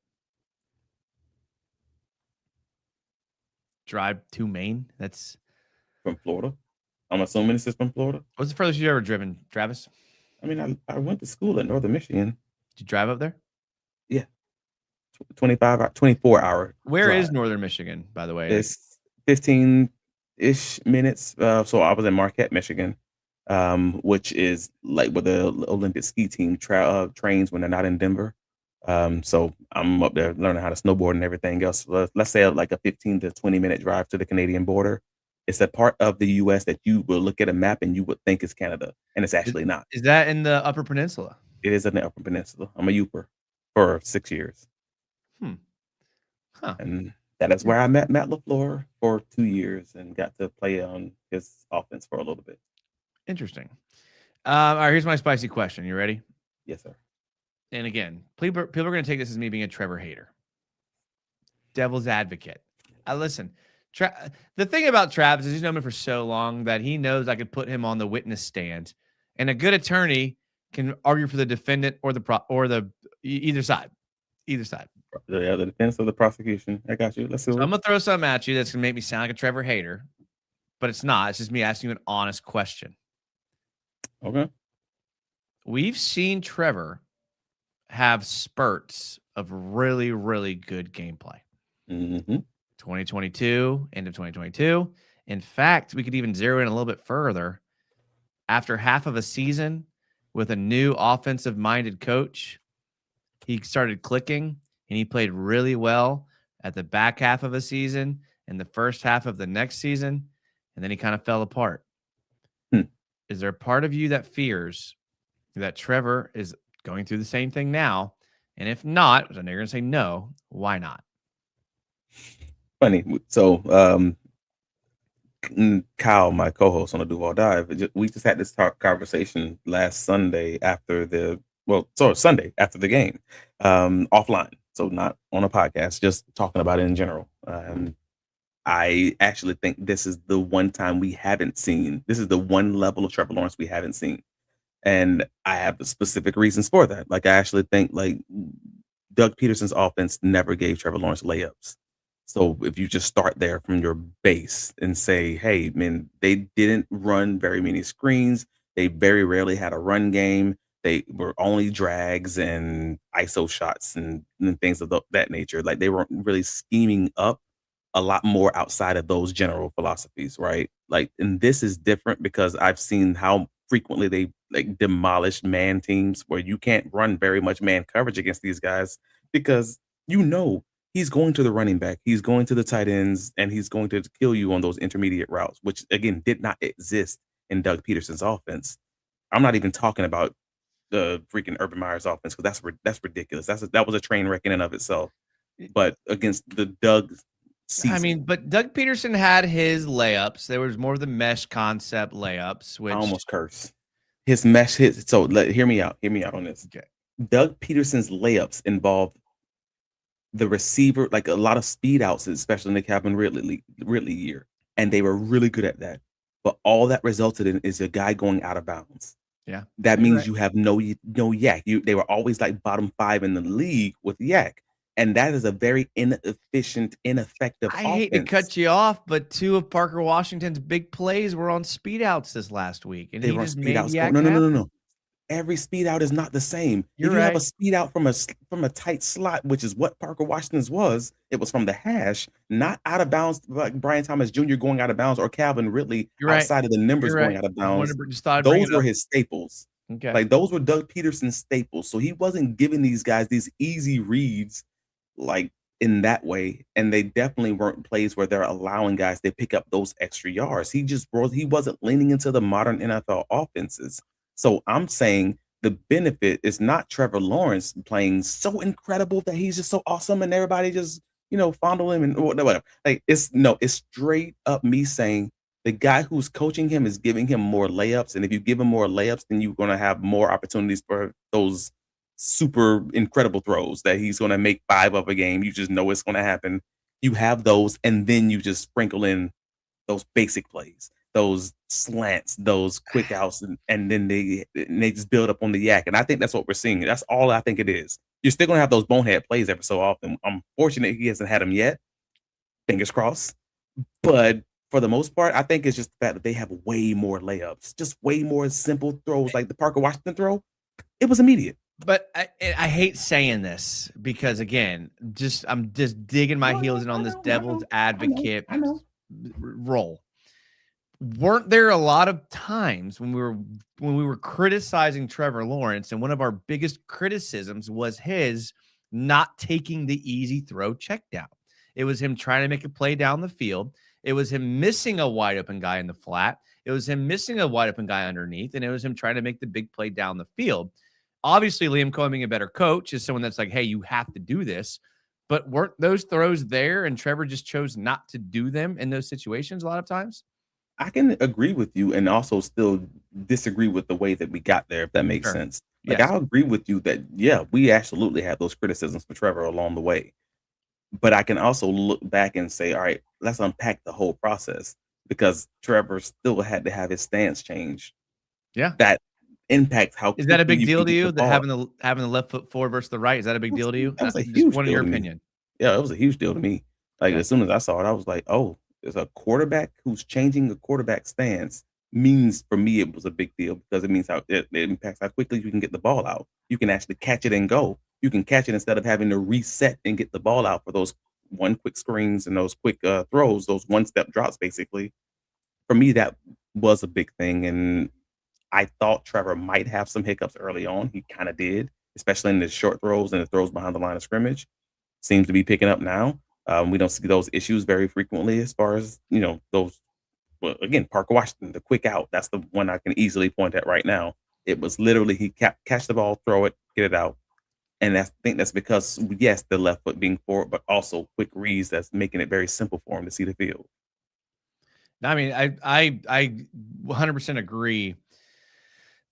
Drive to Maine. That's From Florida. I'm assuming this is from Florida. what's the furthest you ever driven, Travis? I mean, I went to school at Northern Michigan. Did you drive up there? Yeah. 24-hour Where drive. is Northern Michigan, by the way? It's 15-ish minutes. So I was in Marquette, Michigan, which is like where the Olympic ski team trains when they're not in Denver. So I'm up there learning how to snowboard and everything else. Let's say like a 15 to 20-minute drive to the Canadian border. It's a part of the U.S. that you will look at a map and you would think is Canada, and it's actually not. Is that in the Upper Peninsula? It is in the Upper Peninsula. I'm a Youper for 6 years. Huh. And that is where I met Matt LaFleur for 2 years and got to play on his offense for a little bit. Interesting. All right, here's my spicy question. You ready? Yes, sir. And again, people are going to take this as me being a Trevor hater. Devil's advocate. Listen, the thing about Travis is he's known me for so long that he knows I could put him on the witness stand, and a good attorney can argue for the defendant or either side. Either side. The defense of the prosecution. I got you. Let's see. So I'm going to throw something at you that's going to make me sound like a Trevor hater, but it's not. It's just me asking you an honest question. Okay. We've seen Trevor have spurts of really, really good gameplay. 2022, end of 2022. In fact, we could even zero in a little bit further. After half of a season with a new offensive-minded coach, he started clicking, and he played really well at the back half of a season and the first half of the next season, and then he kind of fell apart. Is there a part of you that fears that Trevor is going through the same thing now? And if not, which I know you're going to say no, why not? Funny. So, Kyle, my co-host on the Duval Dive, we just had this conversation last Sunday after Sunday after the game, offline. So not on a podcast, just talking about it in general. I actually think this is the one time we haven't seen. This is the one level of Trevor Lawrence we haven't seen. And I have the specific reasons for that. Like, I actually think like Doug Peterson's offense never gave Trevor Lawrence layups. So if you just start there from your base and say, hey, man, they didn't run very many screens. They very rarely had a run game. They were only drags and ISO shots and things of that nature. Like, they weren't really scheming up a lot more outside of those general philosophies, right? Like, and this is different because I've seen how frequently they like demolish man teams where you can't run very much man coverage against these guys because he's going to the running back, he's going to the tight ends, and he's going to kill you on those intermediate routes, which again did not exist in Doug Peterson's offense. I'm not even talking about the freaking Urban Meyer's offense because that's ridiculous. That was a train wreck in and of itself. But against the Doug season, but Doug Peterson had his layups. There was more of the mesh concept layups, which I almost curse. His mesh hits. So hear me out. Hear me out on this. Okay. Doug Peterson's layups involved the receiver, like a lot of speed outs, especially in the Calvin Ridley year, and they were really good at that. But all that resulted in is a guy going out of bounds. Yeah, that means you have no yak. They were always like bottom 5 in the league with yak, and that is a very inefficient, ineffective. I hate to cut you off, but 2 of Parker Washington's big plays were on speed outs this last week, and they he were just speed made outs. yak. No. Every speed out is not the same. You're if you right. have a speed out from a tight slot, which is what Parker Washington's was, it was from the hash, not out of bounds like Brian Thomas Jr. going out of bounds or Calvin Ridley outside of the numbers going out of bounds. Those were his staples. Okay. Like, those were Doug Peterson's staples. So he wasn't giving these guys these easy reads like in that way. And they definitely weren't plays where they're allowing guys to pick up those extra yards. He wasn't leaning into the modern NFL offenses. So I'm saying the benefit is not Trevor Lawrence playing so incredible that he's just so awesome and everybody just fondle him and whatever. Like it's straight up me saying the guy who's coaching him is giving him more layups, and if you give him more layups, then you're going to have more opportunities for those super incredible throws that he's going to make 5 of a game. You just know it's going to happen. You have those, and then you just sprinkle in those basic plays, those slants, those quick outs, and then they just build up on the yak. And I think that's what we're seeing. That's all I think it is. You're still gonna have those bonehead plays every so often. I'm fortunate he hasn't had them yet. Fingers crossed. But for the most part, I think it's just the fact that they have way more layups, just way more simple throws, like the Parker Washington throw. It was immediate. But I hate saying this because again, I'm just digging my heels in on this devil's advocate role. Weren't there a lot of times when we were criticizing Trevor Lawrence, and one of our biggest criticisms was his not taking the easy throw check down? It was him trying to make a play down the field. It was him missing a wide open guy in the flat. It was him missing a wide open guy underneath, and it was him trying to make the big play down the field. Obviously, Liam Cohen being a better coach is someone that's like, hey, you have to do this. But weren't those throws there, and Trevor just chose not to do them in those situations a lot of times? I can agree with you and also still disagree with the way that we got there, if that makes sense. Like, Yes. I'll agree with you that, yeah, we absolutely have those criticisms for Trevor along the way. But I can also look back and say, all right, let's unpack the whole process, because Trevor still had to have his stance change. Yeah. That impacts how Is that a quickly big you deal can to get you the that ball. having the left foot forward versus the right? Is that a big deal to you? That was a Just huge one of deal your to me. opinion. Yeah, it was a huge deal to me. Like, Okay. as soon as I saw it, I was like, oh, there's a quarterback who's changing the quarterback stance. Means for me, it was a big deal because it means how it impacts how quickly you can get the ball out. You can actually catch it and go. You can catch it instead of having to reset and get the ball out for those one quick screens and those quick throws, those one step drops, basically. For me, that was a big thing. And I thought Trevor might have some hiccups early on. He kind of did, especially in the short throws and the throws behind the line of scrimmage. Seems to be picking up now. We don't see those issues very frequently as far as, those. Well, again, Parker Washington, the quick out. That's the one I can easily point at right now. It was literally he catch the ball, throw it, get it out. And I think that's because, yes, the left foot being forward, but also quick reads that's making it very simple for him to see the field. I mean, I 100% agree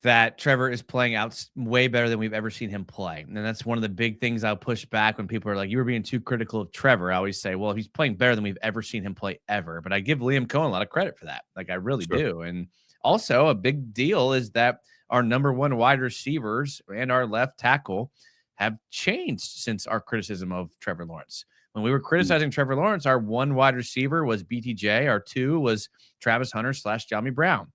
that Trevor is playing out way better than we've ever seen him play. And that's one of the big things I'll push back when people are like, you were being too critical of Trevor. I always say, well, he's playing better than we've ever seen him play ever. But I give Liam Cohen a lot of credit for that. Like, I really Sure. do. And also a big deal is that our number one wide receivers and our left tackle have changed since our criticism of Trevor Lawrence. When we were criticizing Trevor Lawrence, our one wide receiver was BTJ. Our two was Travis Hunter / Jami Brown.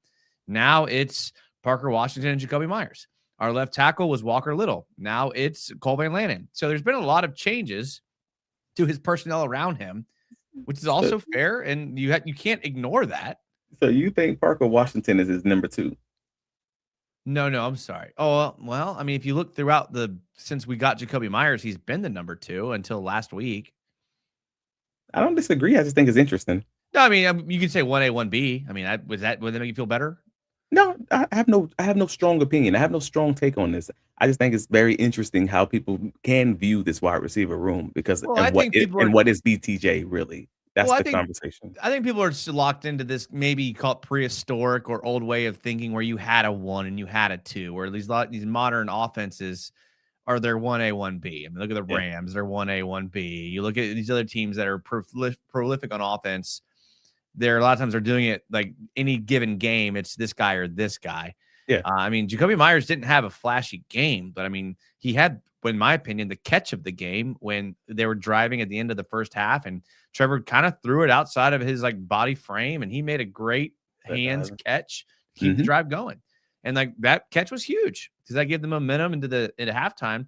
Now it's Parker Washington and Jacoby Myers. Our left tackle was Walker Little. Now it's Cole Van Lannon. So there's been a lot of changes to his personnel around him, which is also fair, and you can't ignore that. So you think Parker Washington is his number 2? No, I'm sorry. Oh, well, I mean, if you look throughout since we got Jacoby Myers, he's been the number 2 until last week. I don't disagree. I just think it's interesting. No, I mean, you could say 1A, 1B. I mean, would that make you feel better? No, I have no strong opinion. I have no strong take on this. I just think it's very interesting how people can view this wide receiver room because Well, I think what is BTJ really? That's the conversation. I think people are just locked into this, maybe call it prehistoric or old way of thinking where you had a 1 and you had a 2, where these modern offenses are their 1A, 1B. I mean, look at the Rams, they're 1A, 1B. You look at these other teams that are prolific on offense. They're a lot of times they're doing it like any given game. It's this guy or this guy. Yeah. I mean, Jacoby Myers didn't have a flashy game, but I mean, he had, in my opinion, the catch of the game when they were driving at the end of the first half, and Trevor kind of threw it outside of his like body frame, and he made a great hands catch to keep the drive going. And like that catch was huge because that gave the momentum into halftime.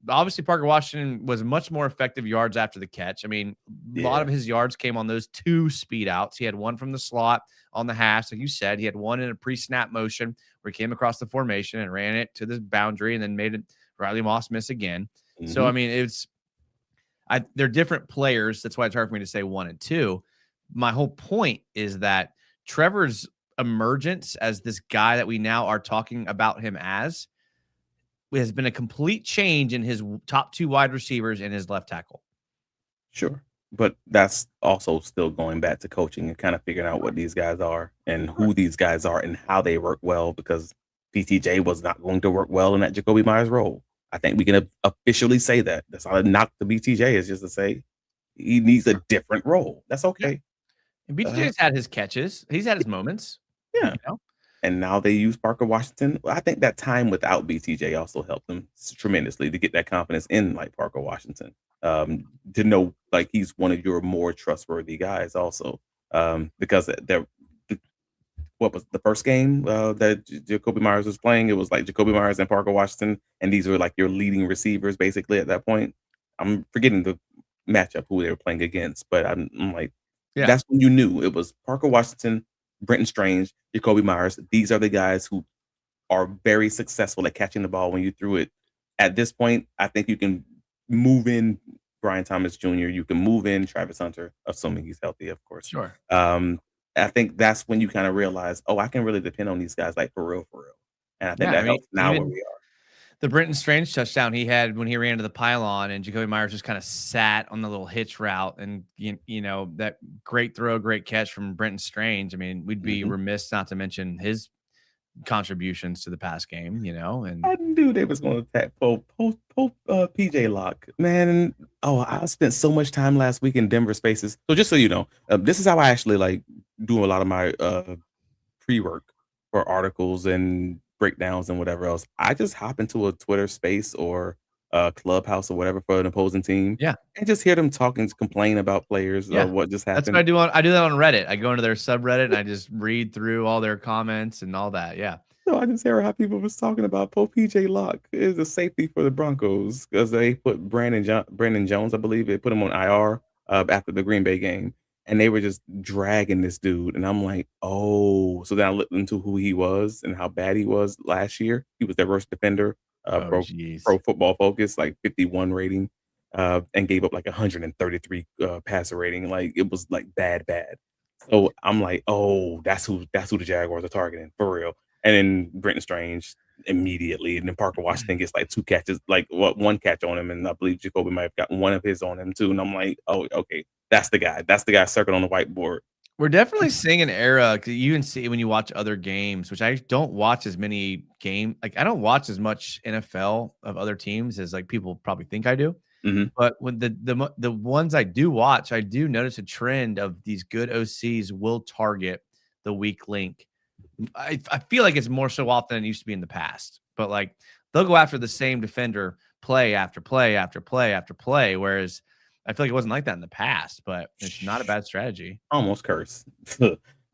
Obviously, Parker Washington was much more effective yards after the catch. I mean, a lot of his yards came on those 2 speed outs. He had one from the slot on the hash, like you said. He had one in a pre-snap motion where he came across the formation and ran it to the boundary and then made it Riley Moss miss again. So, I mean, they're different players. That's why it's hard for me to say 1 and 2. My whole point is that Trevor's emergence as this guy that we now are talking about him as has been a complete change in his top 2 wide receivers and his left tackle. Sure. But that's also still going back to coaching and kind of figuring out what these guys are and who these guys are and how they work well because PTJ was not going to work well in that Jacoby Myers role. I think we can officially say that. That's not a knock to BTJ. It's just to say he needs a different role. That's Yeah. okay. And BTJ's had his catches. He's had his moments. Yeah. You know? And now they use Parker Washington. I think that time without BTJ also helped them tremendously to get that confidence in like Parker Washington. To know like he's one of your more trustworthy guys also. Because what was the first game that Jacoby Myers was playing? It was like Jacoby Myers and Parker Washington, and these were like your leading receivers basically at that point. I'm forgetting the matchup who they were playing against, but I'm like, Yeah. that's when you knew it was Parker Washington, Brenton Strange, Jacoby Myers. These are the guys who are very successful at catching the ball when you threw it. At this point, I think you can move in Brian Thomas Jr. You can move in Travis Hunter, assuming he's healthy, of course. Sure. I think that's when you kind of realize, oh, I can really depend on these guys like for real, for real. And I think that helps now where we are. The Brenton Strange touchdown he had when he ran into the pylon and Jacoby Myers just kind of sat on the little hitch route and you know that great throw, great catch from Brenton Strange. I mean, we'd be remiss not to mention his contributions to the pass game, you know. And I knew they was going to attack PJ Locke, man. Oh, I spent so much time last week in Denver Spaces. So just so you know, this is how I actually like do a lot of my pre-work for articles and breakdowns and whatever else. I just hop into a Twitter space or a Clubhouse or whatever for an opposing team. Yeah. And just hear them talking, complain about players or what just happened. That's what I do. I do that on Reddit. I go into their subreddit and I just read through all their comments and all that. Yeah. So I just hear how people was talking about PJ Locke is a safety for the Broncos because they put Brandon Jones, I believe, they put him on IR after the Green Bay game, and they were just dragging this dude. And I'm like, oh. So then I looked into who he was and how bad he was last year. He was their worst defender, pro Football Focus, like 51 rating, and gave up like 133 passer rating. Like it was like bad. So I'm like, oh, that's who the Jaguars are targeting for real. And then Brenton Strange immediately, and then Parker Washington gets like 2 catches, like one catch on him, and I believe Jacoby might have got one of his on him too. And I'm like, oh, okay, that's the guy. That's the guy circled on the whiteboard. We're definitely seeing an era because you can see when you watch other games, which I don't watch as many like I don't watch as much NFL of other teams as like people probably think I do. But when the ones I do watch, I do notice a trend of these good OCs will target the weak link. I feel like it's more so often than it used to be in the past, but like they'll go after the same defender play after play after play after play. Whereas I feel like it wasn't like that in the past, but it's not a bad strategy. Almost curse.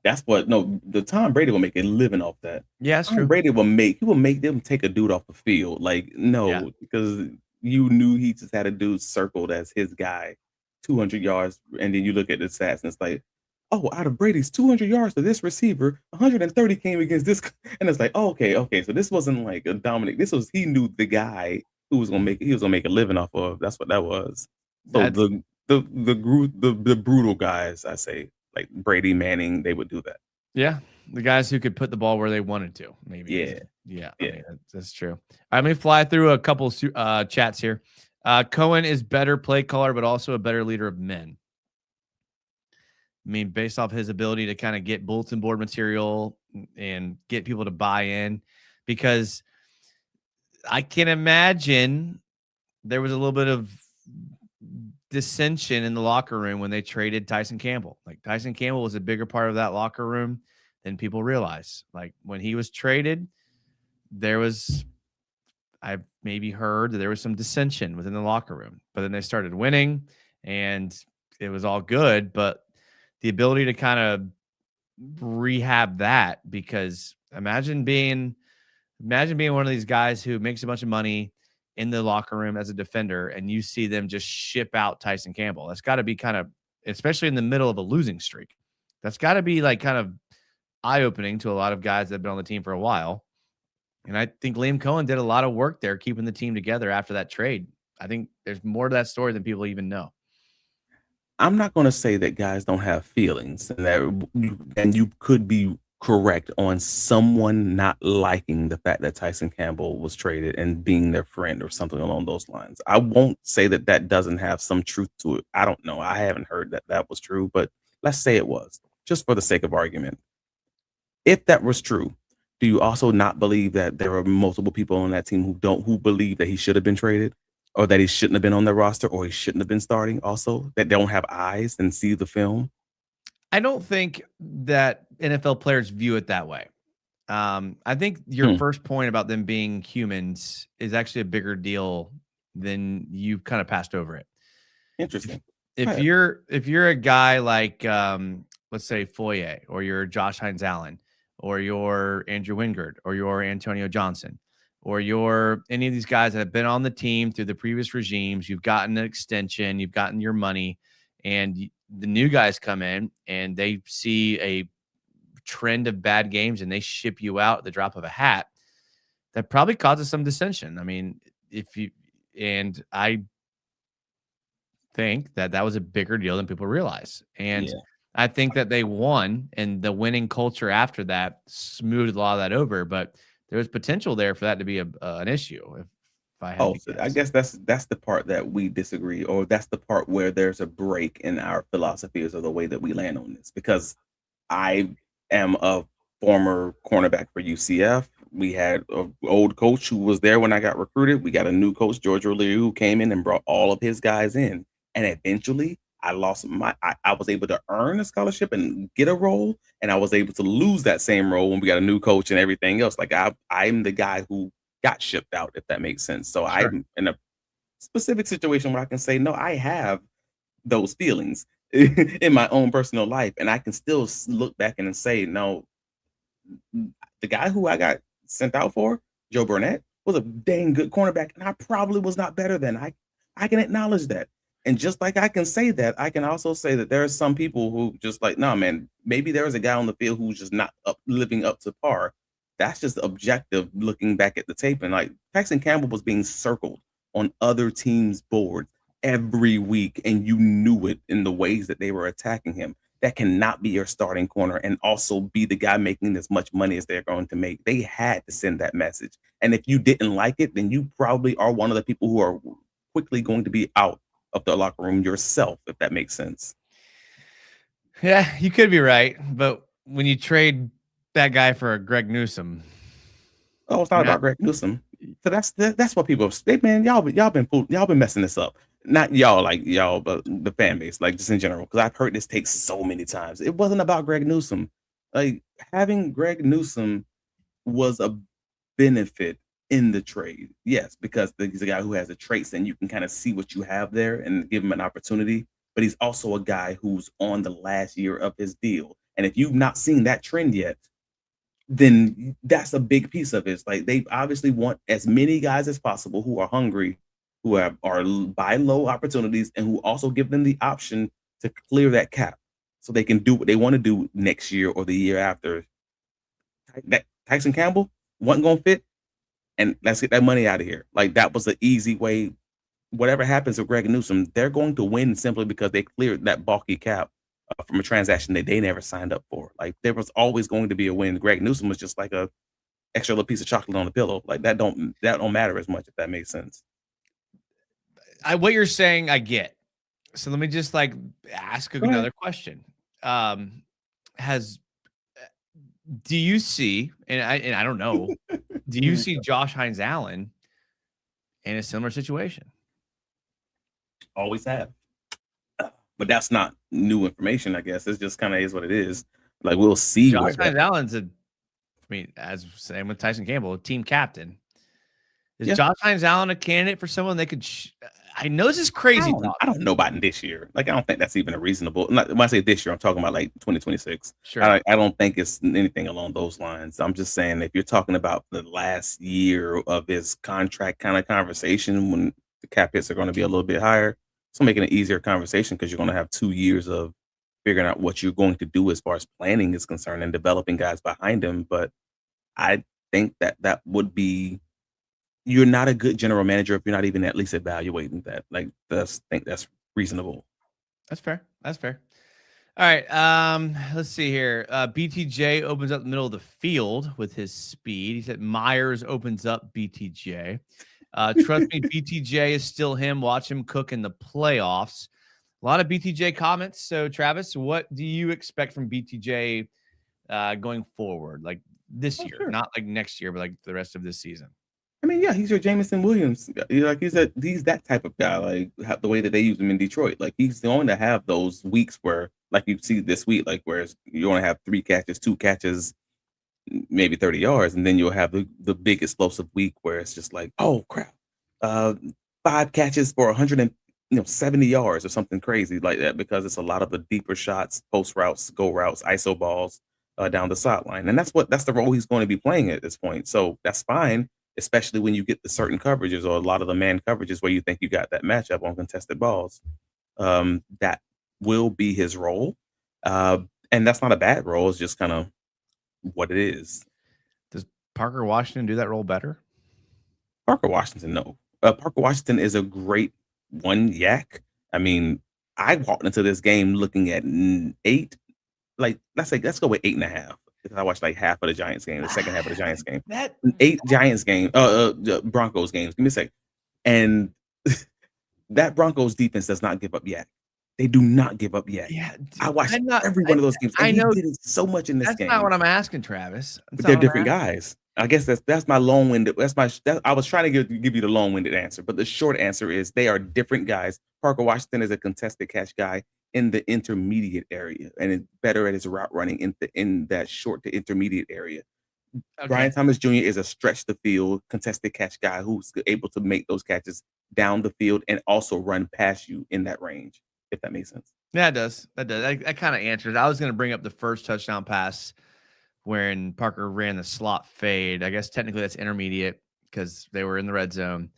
That's what the Tom Brady will make a living off that. Yeah, that's Tom true. Brady will make them take a dude off the field. Like, no, because you knew he just had a dude circled as his guy, 200 yards, and then you look at the stats and it's like, oh, out of Brady's 200 yards to this receiver, 130 came against this, and it's like, oh, okay. So this wasn't like a Dominic. He knew the guy who was gonna make a living off of. That's what that was. So the brutal guys, I say, like Brady, Manning, they would do that. Yeah, the guys who could put the ball where they wanted to, maybe. Yeah. I mean, that's true. Let me fly through a couple chats here. Cohen is better play caller, but also a better leader of men. I mean, based off his ability to kind of get bulletin board material and get people to buy in, because I can imagine there was a little bit of dissension in the locker room when they traded Tyson Campbell. Like Tyson Campbell was a bigger part of that locker room than people realize. Like when he was traded, I've maybe heard that there was some dissension within the locker room, but then they started winning and it was all good. But the ability to kind of rehab that, because imagine being one of these guys who makes a bunch of money in the locker room as a defender and you see them just ship out Tyson Campbell. That's got to be kind of, especially in the middle of a losing streak, that's got to be like kind of eye-opening to a lot of guys that have been on the team for a while. And I think Liam Cohen did a lot of work there, keeping the team together after that trade. I think there's more to that story than people even know. I'm not going to say that guys don't have feelings and you could be correct on someone not liking the fact that Tyson Campbell was traded and being their friend or something along those lines. I won't say that that doesn't have some truth to it. I don't know. I haven't heard that that was true, but let's say it was, just for the sake of argument. If that was true, do you also not believe that there are multiple people on that team who believe that he should have been traded or that he shouldn't have been on the roster or he shouldn't have been starting also that don't have eyes and see the film? I don't think that NFL players view it that way. I think your Hmm. first point about them being humans is actually a bigger deal than you kind of passed over it. Interesting. If Right. you're a guy like let's say Foye, or you're Josh Hines Allen, or you're Andrew Wingard, or you're Antonio Johnson, or you're any of these guys that have been on the team through the previous regimes, you've gotten an extension, you've gotten your money, and the new guys come in and they see a trend of bad games and they ship you out at the drop of a hat, that probably causes some dissension. I mean, if you and I think that that was a bigger deal than people realize. And Yeah. I think that they won, and the winning culture after that smoothed a lot of that over. But there was potential there for that to be an issue, if I had Oh, to so I guess. guess that's the part that we disagree, or that's the part where there's a break in our philosophies or the way that we land on this. Because I am a former cornerback for UCF. We had an old coach who was there when I got recruited. We got a new coach, George O'Leary, who came in and brought all of his guys in. And eventually I was able to earn a scholarship and get a role, and I was able to lose that same role when we got a new coach and everything else. Like I'm the guy who got shipped out, if that makes sense. So Sure. I'm in a specific situation where I can say, no, I have those feelings in my own personal life, and I can still look back and say, no, the guy who I got sent out for, Joe Burnett, was a dang good cornerback, and I probably was not better than I can acknowledge that. And just like I can say that, I can also say that there are some people who just like, no, man, maybe there is a guy on the field who's just not living up to par. That's just objective looking back at the tape. And like Paxton Campbell was being circled on other teams' boards every week, and you knew it in the ways that they were attacking him. That cannot be your starting corner and also be the guy making as much money as they're going to make. They had to send that message. And if you didn't like it, then you probably are one of the people who are quickly going to be out of the locker room yourself, if that makes sense. Yeah, you could be right. But when you trade that guy for a Greg Newsom, Oh, it's not you're not. about Greg Newsom. So that's what people they man, y'all been messing this up. Not y'all like y'all, but the fan base, like just in general. Because I've heard this take so many times. It wasn't about Greg Newsom. Like having Greg Newsom was a benefit in the trade. Yes, because he's a guy who has the traits and you can kind of see what you have there and give him an opportunity. But he's also a guy who's on the last year of his deal. And if you've not seen that trend yet, then that's a big piece of it. It's like they obviously want as many guys as possible who are hungry, who are buy low opportunities, and who also give them the option to clear that cap so they can do what they want to do next year or the year after. That Tyson Campbell wasn't going to fit, and let's get that money out of here. Like that was the easy way. Whatever happens with Greg Newsom, they're going to win simply because they cleared that bulky cap from a transaction that they never signed up for. Like there was always going to be a win. Greg Newsom was just like a extra little piece of chocolate on the pillow. Like that don't matter as much if that makes sense. What you're saying, I get. So let me just like ask Go ahead. another question. Has Do you see, and I don't know, do you see Josh Hines Allen in a similar situation? Always have. But that's not new information, I guess. It's just kind of is what it is. Like we'll see Josh where that. Hines Allen's as same with Tyson Campbell, team captain. Is Yeah. Josh Hines Allen a candidate for someone they could? I know this is crazy talk. I don't know about this year. Like, I don't think that's even a reasonable. When I say this year, I'm talking about like 2026. Sure. I don't think it's anything along those lines. I'm just saying if you're talking about the last year of his contract kind of conversation, when the cap hits are going to be a little bit higher, it's making an easier conversation because you're going to have 2 years of figuring out what you're going to do as far as planning is concerned and developing guys behind him. But I think that that would be you're not a good general manager if you're not even at least evaluating that. Like, think that's reasonable. That's fair. That's fair. All right. Let's see here. BTJ opens up the middle of the field with his speed. He said Myers opens up BTJ. Trust me, BTJ is still him. Watch him cook in the playoffs. A lot of BTJ comments. So, Travis, what do you expect from BTJ going forward? Like this Oh, year, sure. not like next year, but like the rest of this season. I mean, yeah, he's your Jameson Williams. Like he's that type of guy. Like the way that they use him in Detroit. Like he's going to have those weeks where, like you see this week, like where you only have 3 catches, 2 catches, maybe 30 yards, and then you'll have the big explosive week where it's just like, oh crap, uh, 5 catches for 170 yards or something crazy like that, because it's a lot of the deeper shots, post routes, go routes, ISO balls down the sideline, and that's the role he's going to be playing at this point. So that's fine, especially when you get the certain coverages or a lot of the man coverages where you think you got that matchup on contested balls. That will be his role, uh, and that's not a bad role. It's just kind of what it is. Does Parker Washington do that role better? Parker Washington, no. Parker Washington is a great one yak. I mean, I walked into this game looking at 8, like let's go with 8.5, because I watched like half of the Giants game, the second half of the Giants game, That 8 Giants game, Broncos games. Give me a sec, and that Broncos defense does not give up yak. They do not give up yak. yeah, I watched I'm not. every one of those games, and I he know did it so much in this that's not game. what I'm asking, Travis. That's But not they're what I'm different guys. I guess that's my long-winded. I was trying to give you the long-winded answer, but the short answer is they are different guys. Parker Washington is a contested catch guy in the intermediate area, and is better at his route running in that short to intermediate area. Okay. Brian Thomas Jr. is a stretch the field contested catch guy who's able to make those catches down the field and also run past you in that range, if that makes sense. Yeah, it does. That does. That kind of answers. I was going to bring up the first touchdown pass when Parker ran the slot fade. I guess technically that's intermediate because they were in the red zone.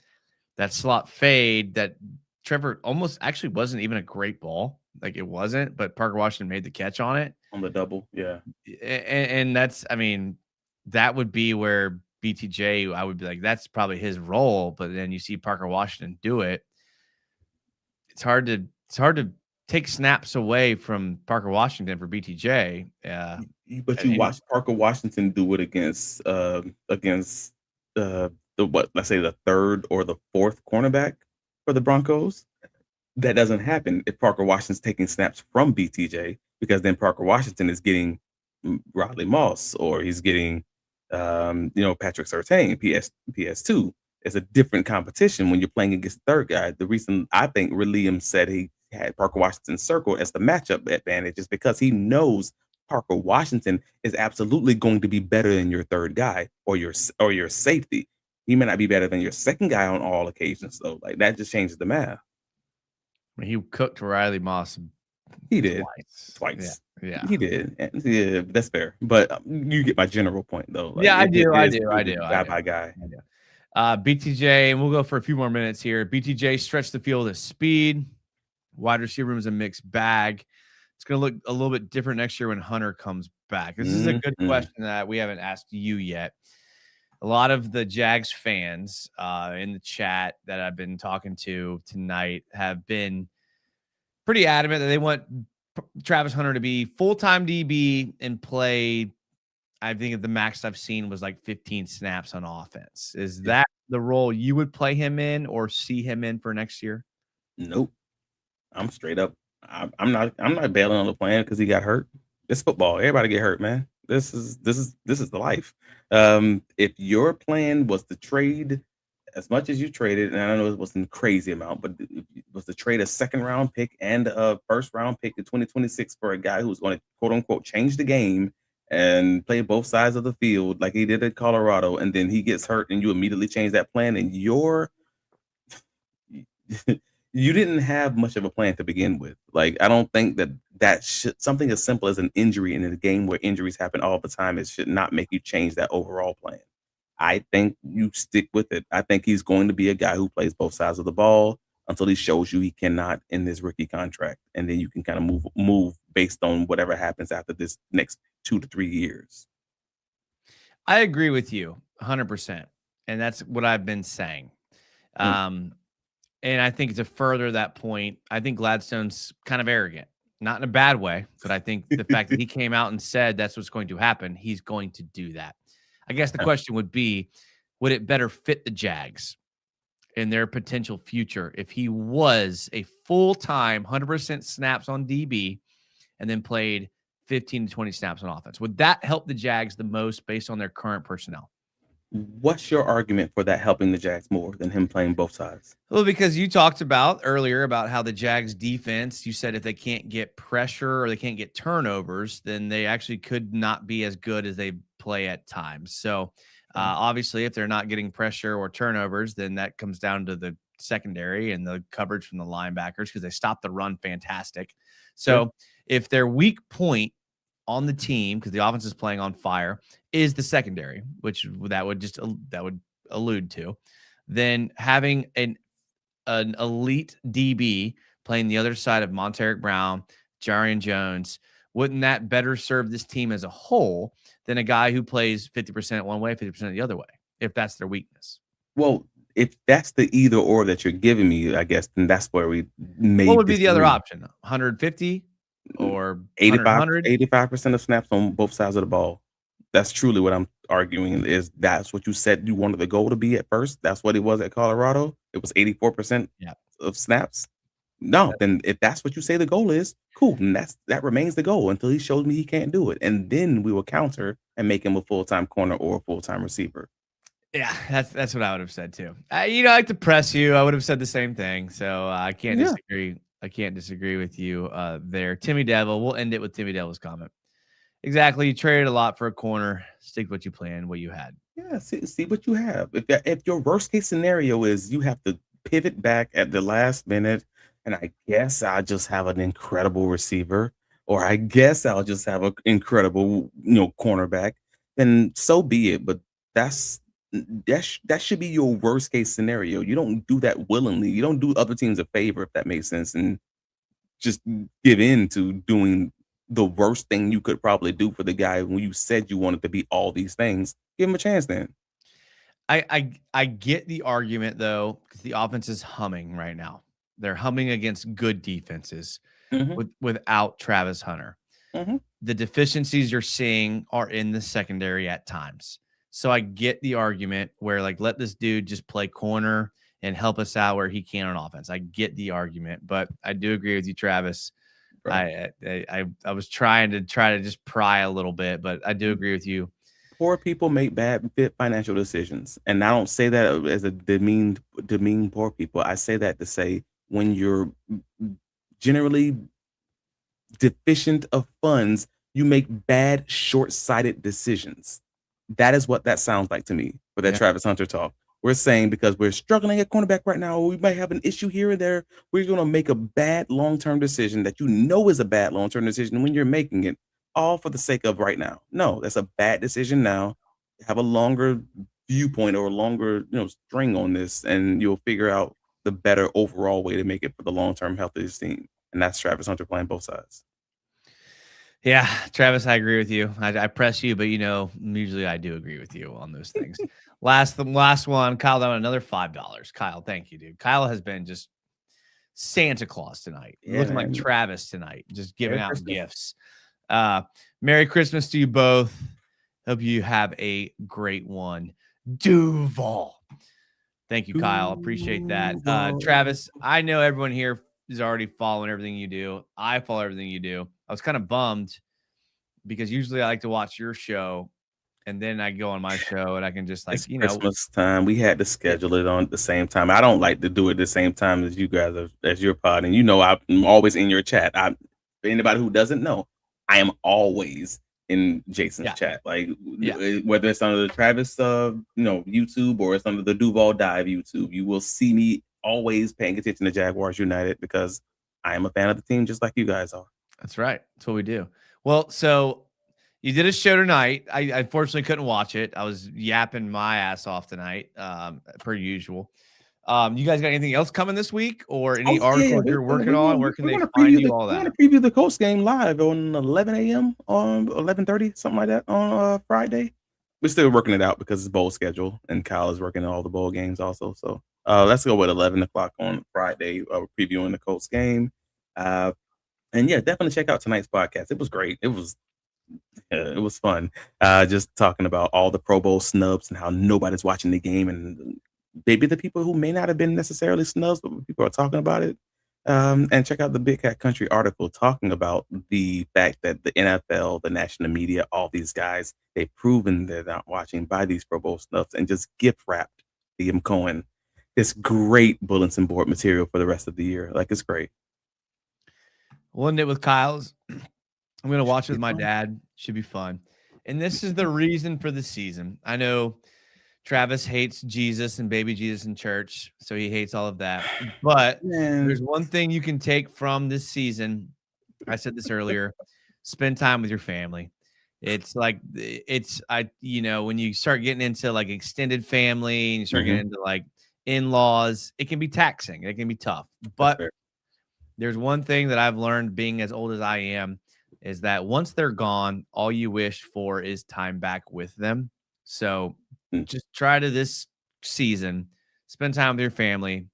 That slot fade that Trevor almost actually wasn't even a great ball. Like it wasn't, but Parker Washington made the catch on it. On the double, yeah. And that's, I mean, that would be where BTJ, I would be like, that's probably his role. But then you see Parker Washington do it. It's hard to take snaps away from Parker Washington for BTJ. But you watch Parker Washington do it against the let's say the third or the fourth cornerback for the Broncos. That doesn't happen if Parker Washington's taking snaps from BTJ, because then Parker Washington is getting Rodley Moss, or he's getting Patrick Surtain, PS2. It's a different competition when you're playing against the third guy. The reason I think Liam said he had Parker Washington circled as the matchup advantage is because he knows Parker Washington is absolutely going to be better than your third guy or your safety. He may not be better than your second guy on all occasions, though. Like that just changes the math. I mean, he cooked Riley Moss. He did twice. Yeah, he did. And, yeah, that's fair. But you get my general point, though. Like, yeah, I do. Guy by guy. BTJ, and we'll go for a few more minutes here. BTJ stretched the field at speed. Wide receiver room is a mixed bag. It's going to look a little bit different next year when Hunter comes back. This is a good question that we haven't asked you yet. A lot of the Jags fans in the chat that I've been talking to tonight have been pretty adamant that they want Travis Hunter to be full-time DB and play. I think the max I've seen was like 15 snaps on offense. Is that the role you would play him in or see him in for next year? Nope. I'm straight up. I'm not bailing on the plan because he got hurt. It's football. Everybody get hurt, man. This is the life. If your plan was to trade as much as you traded, and I know it wasn't a crazy amount, but it was to trade a second round pick and a first round pick in 2026 for a guy who's going to quote unquote change the game and play both sides of the field like he did at Colorado, and then he gets hurt and you immediately change that plan, and you didn't have much of a plan to begin with. Like, I don't think that something as simple as an injury in a game where injuries happen all the time, it should not make you change that overall plan. I think you stick with it. I think he's going to be a guy who plays both sides of the ball until he shows you he cannot in this rookie contract. And then you can kind of move based on whatever happens after this next 2 to 3 years. I agree with you 100%. And that's what I've been saying. And I think to further that point, I think Gladstone's kind of arrogant. not in a bad way, but I think the fact that he came out and said that's what's going to happen, he's going to do that. I guess the question would be, would it better fit the Jags in their potential future if he was a full-time 100% snaps on DB and then played 15 to 20 snaps on offense? Would that help the Jags the most based on their current personnel? What's your argument for that helping the Jags more than him playing both sides? Well, because you talked about earlier about how the Jags defense, you said if they can't get pressure or they can't get turnovers, then they actually could not be as good as they play at times. So obviously, if they're not getting pressure or turnovers, then that comes down to the secondary and the coverage from the linebackers because they stop the run fantastic. So if their weak point on the team, because the offense is playing on fire, is the secondary, which that would allude to, then having an elite DB playing the other side of Monteric Brown, Jarian Jones, wouldn't that better serve this team as a whole than a guy who plays 50% one way, 50% the other way, if that's their weakness? Well, if that's the either or that you're giving me, I guess, then that's where we may What would be the other disagree. option? 150 or 85% of snaps on both sides of the ball. That's truly what I'm arguing is that's what you said you wanted the goal to be at first. That's what it was at Colorado. It was 84% of snaps. No, then if that's what you say the goal is, cool. And that remains the goal until he shows me he can't do it. And then we will counter and make him a full-time corner or a full-time receiver. Yeah, that's what I would have said too. I like to press you. I would have said the same thing. So I can't disagree. I can't disagree with you there. Timmy Devil. We'll end it with Timmy Devil's comment. Exactly. You traded a lot for a corner. Stick what you planned, what you had. Yeah, see what you have. If your worst case scenario is you have to pivot back at the last minute, and I guess I'll just have an incredible receiver, or I guess I'll just have an incredible, cornerback, then so be it. But that should be your worst case scenario. You don't do that willingly. You don't do other teams a favor, if that makes sense, and just give in to doing the worst thing you could probably do for the guy when you said you wanted to be all these things. Give him a chance then. I get the argument though, because the offense is humming right now. They're humming against good defenses without Travis Hunter. The deficiencies you're seeing are in the secondary at times. So I get the argument where let this dude just play corner and help us out where he can on offense. I get the argument, but I do agree with you, Travis. Right. I was trying to just pry a little bit, but I do agree with you. Poor people make bad financial decisions. And I don't say that as a demean poor people. I say that to say when you're generally deficient of funds, you make bad, short-sighted decisions. That is what that sounds like to me for that Travis Hunter talk. We're saying because we're struggling at cornerback right now, or we might have an issue here and there, we're going to make a bad long-term decision that is a bad long-term decision when you're making it, all for the sake of right now. No, that's a bad decision now. Have a longer viewpoint or a longer string on this, and you'll figure out the better overall way to make it for the long-term health of this team. And that's Travis Hunter playing both sides. Yeah, Travis, I agree with you. I press you, but usually I do agree with you on those things. Last one, Kyle down another $5. Kyle, thank you, dude. Kyle has been just Santa Claus tonight, looking like Travis tonight, just giving out gifts. Merry Christmas to you both. Hope you have a great one. Duval. Thank you, Kyle. Appreciate that. Travis, I know everyone here is already following everything you do. I follow everything you do. I was kind of bummed because usually I like to watch your show and then I go on my show and I can just it's Christmas time. We had to schedule it on at the same time. I don't like to do it at the same time as you guys as your pod. And I'm always in your chat. For anybody who doesn't know, I am always in Jason's chat. Whether it's under the Travis YouTube or it's under the Duval Dive YouTube, you will see me always paying attention to Jaguars United because I am a fan of the team just like you guys are. That's right. That's what we do. Well, so you did a show tonight. I unfortunately couldn't watch it. I was yapping my ass off tonight, per usual. You guys got anything else coming this week or any articles you're working on? Where can they find you? All that. We're going to preview the Colts game live on 11 a.m. on 11:30, something like that on Friday. We're still working it out because it's bowl schedule and Kyle is working all the bowl games also. So let's go with 11 o'clock on Friday. We're previewing the Colts game. And yeah, definitely check out tonight's podcast. It was great. It was fun. Just talking about all the Pro Bowl snubs and how nobody's watching the game, and maybe the people who may not have been necessarily snubs, but people are talking about it. And check out the Big Cat Country article talking about the fact that the NFL, the national media, all these guys, they've proven they're not watching by these Pro Bowl snubs, and just gift wrapped Liam Cohen this great bulletin board material for the rest of the year. Like, it's great. We'll end it with Kyle's. I'm going to watch it with my dad. Should be fun. And this is the reason for the season. I know Travis hates Jesus and baby Jesus in church, so he hates all of that. But there's one thing you can take from this season. I said this earlier. Spend time with your family. It's like when you start getting into like extended family and you start getting into like in-laws, it can be taxing. It can be tough. But there's one thing that I've learned being as old as I am is that once they're gone, all you wish for is time back with them. So just try to this season, spend time with your family,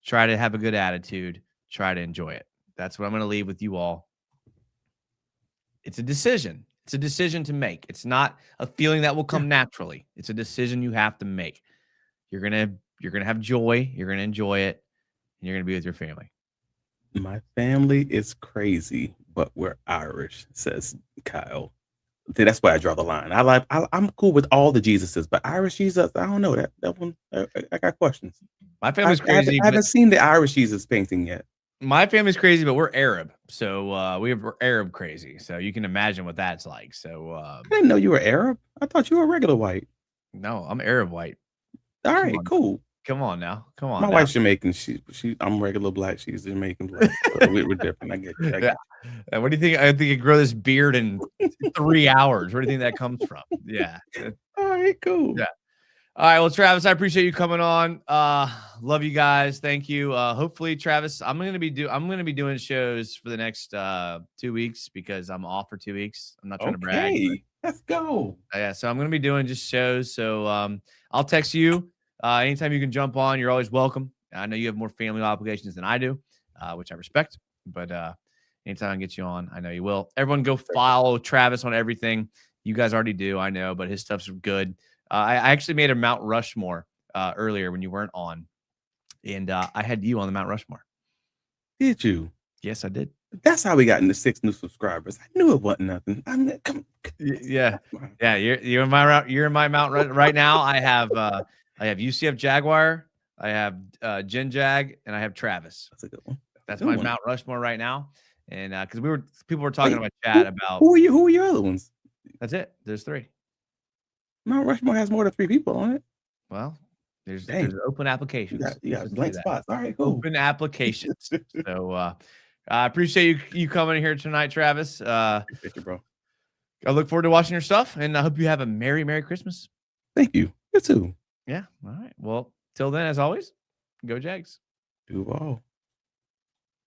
try to have a good attitude, try to enjoy it. That's what I'm going to leave with you all. It's a decision. It's a decision to make. It's not a feeling that will come naturally. It's a decision you have to make. You're going to have joy. You're going to enjoy it. And you're going to be with your family. My family is crazy, but we're Irish, says Kyle. That's why I draw the line. I'm cool with all the Jesuses, but Irish Jesus, I don't know that one. I got questions. My family's crazy. I haven't seen the Irish Jesus painting yet. My family's crazy, but we're Arab, so we're Arab crazy. So you can imagine what that's like. So I didn't know you were Arab. I thought you were regular white. No, I'm Arab white. All right, cool. Come on now. Come on. My wife's Jamaican. I'm regular black. She's Jamaican black. So we're different. I get you. What do you think? I think you grow this beard in 3 hours. Where do you think that comes from? Yeah. All right, cool. Yeah. All right. Well, Travis, I appreciate you coming on. Love you guys. Thank you. Hopefully, Travis, I'm gonna be doing shows for the next 2 weeks because I'm off for 2 weeks. I'm not trying to brag. Let's go. Yeah. So I'm gonna be doing just shows. So I'll text you. Anytime you can jump on, you're always welcome. I know you have more family obligations than I do, which I respect. But anytime I can get you on, I know you will. Everyone go follow Travis on everything. You guys already do, I know, but his stuff's good. I actually made a Mount Rushmore earlier when you weren't on. And I had you on the Mount Rushmore. Did you? Yes, I did. That's how we got into 6 new subscribers. I knew it wasn't nothing. I mean, yeah. You're in my Mount right now. I have UCF Jaguar, I have Jen Jag, and I have Travis. That's a good one. That's my Mount Rushmore right now. And because people were talking about chat about who are your other ones? That's it. There's 3. Mount Rushmore has more than 3 people on it. Well, there's open applications. You got blank spots. All right, cool. Open applications. So I appreciate you coming here tonight, Travis. Appreciate you, bro. I look forward to watching your stuff, and I hope you have a Merry Christmas. Thank you. You too. Yeah. All right. Well, till then, as always, go Jags. Do all.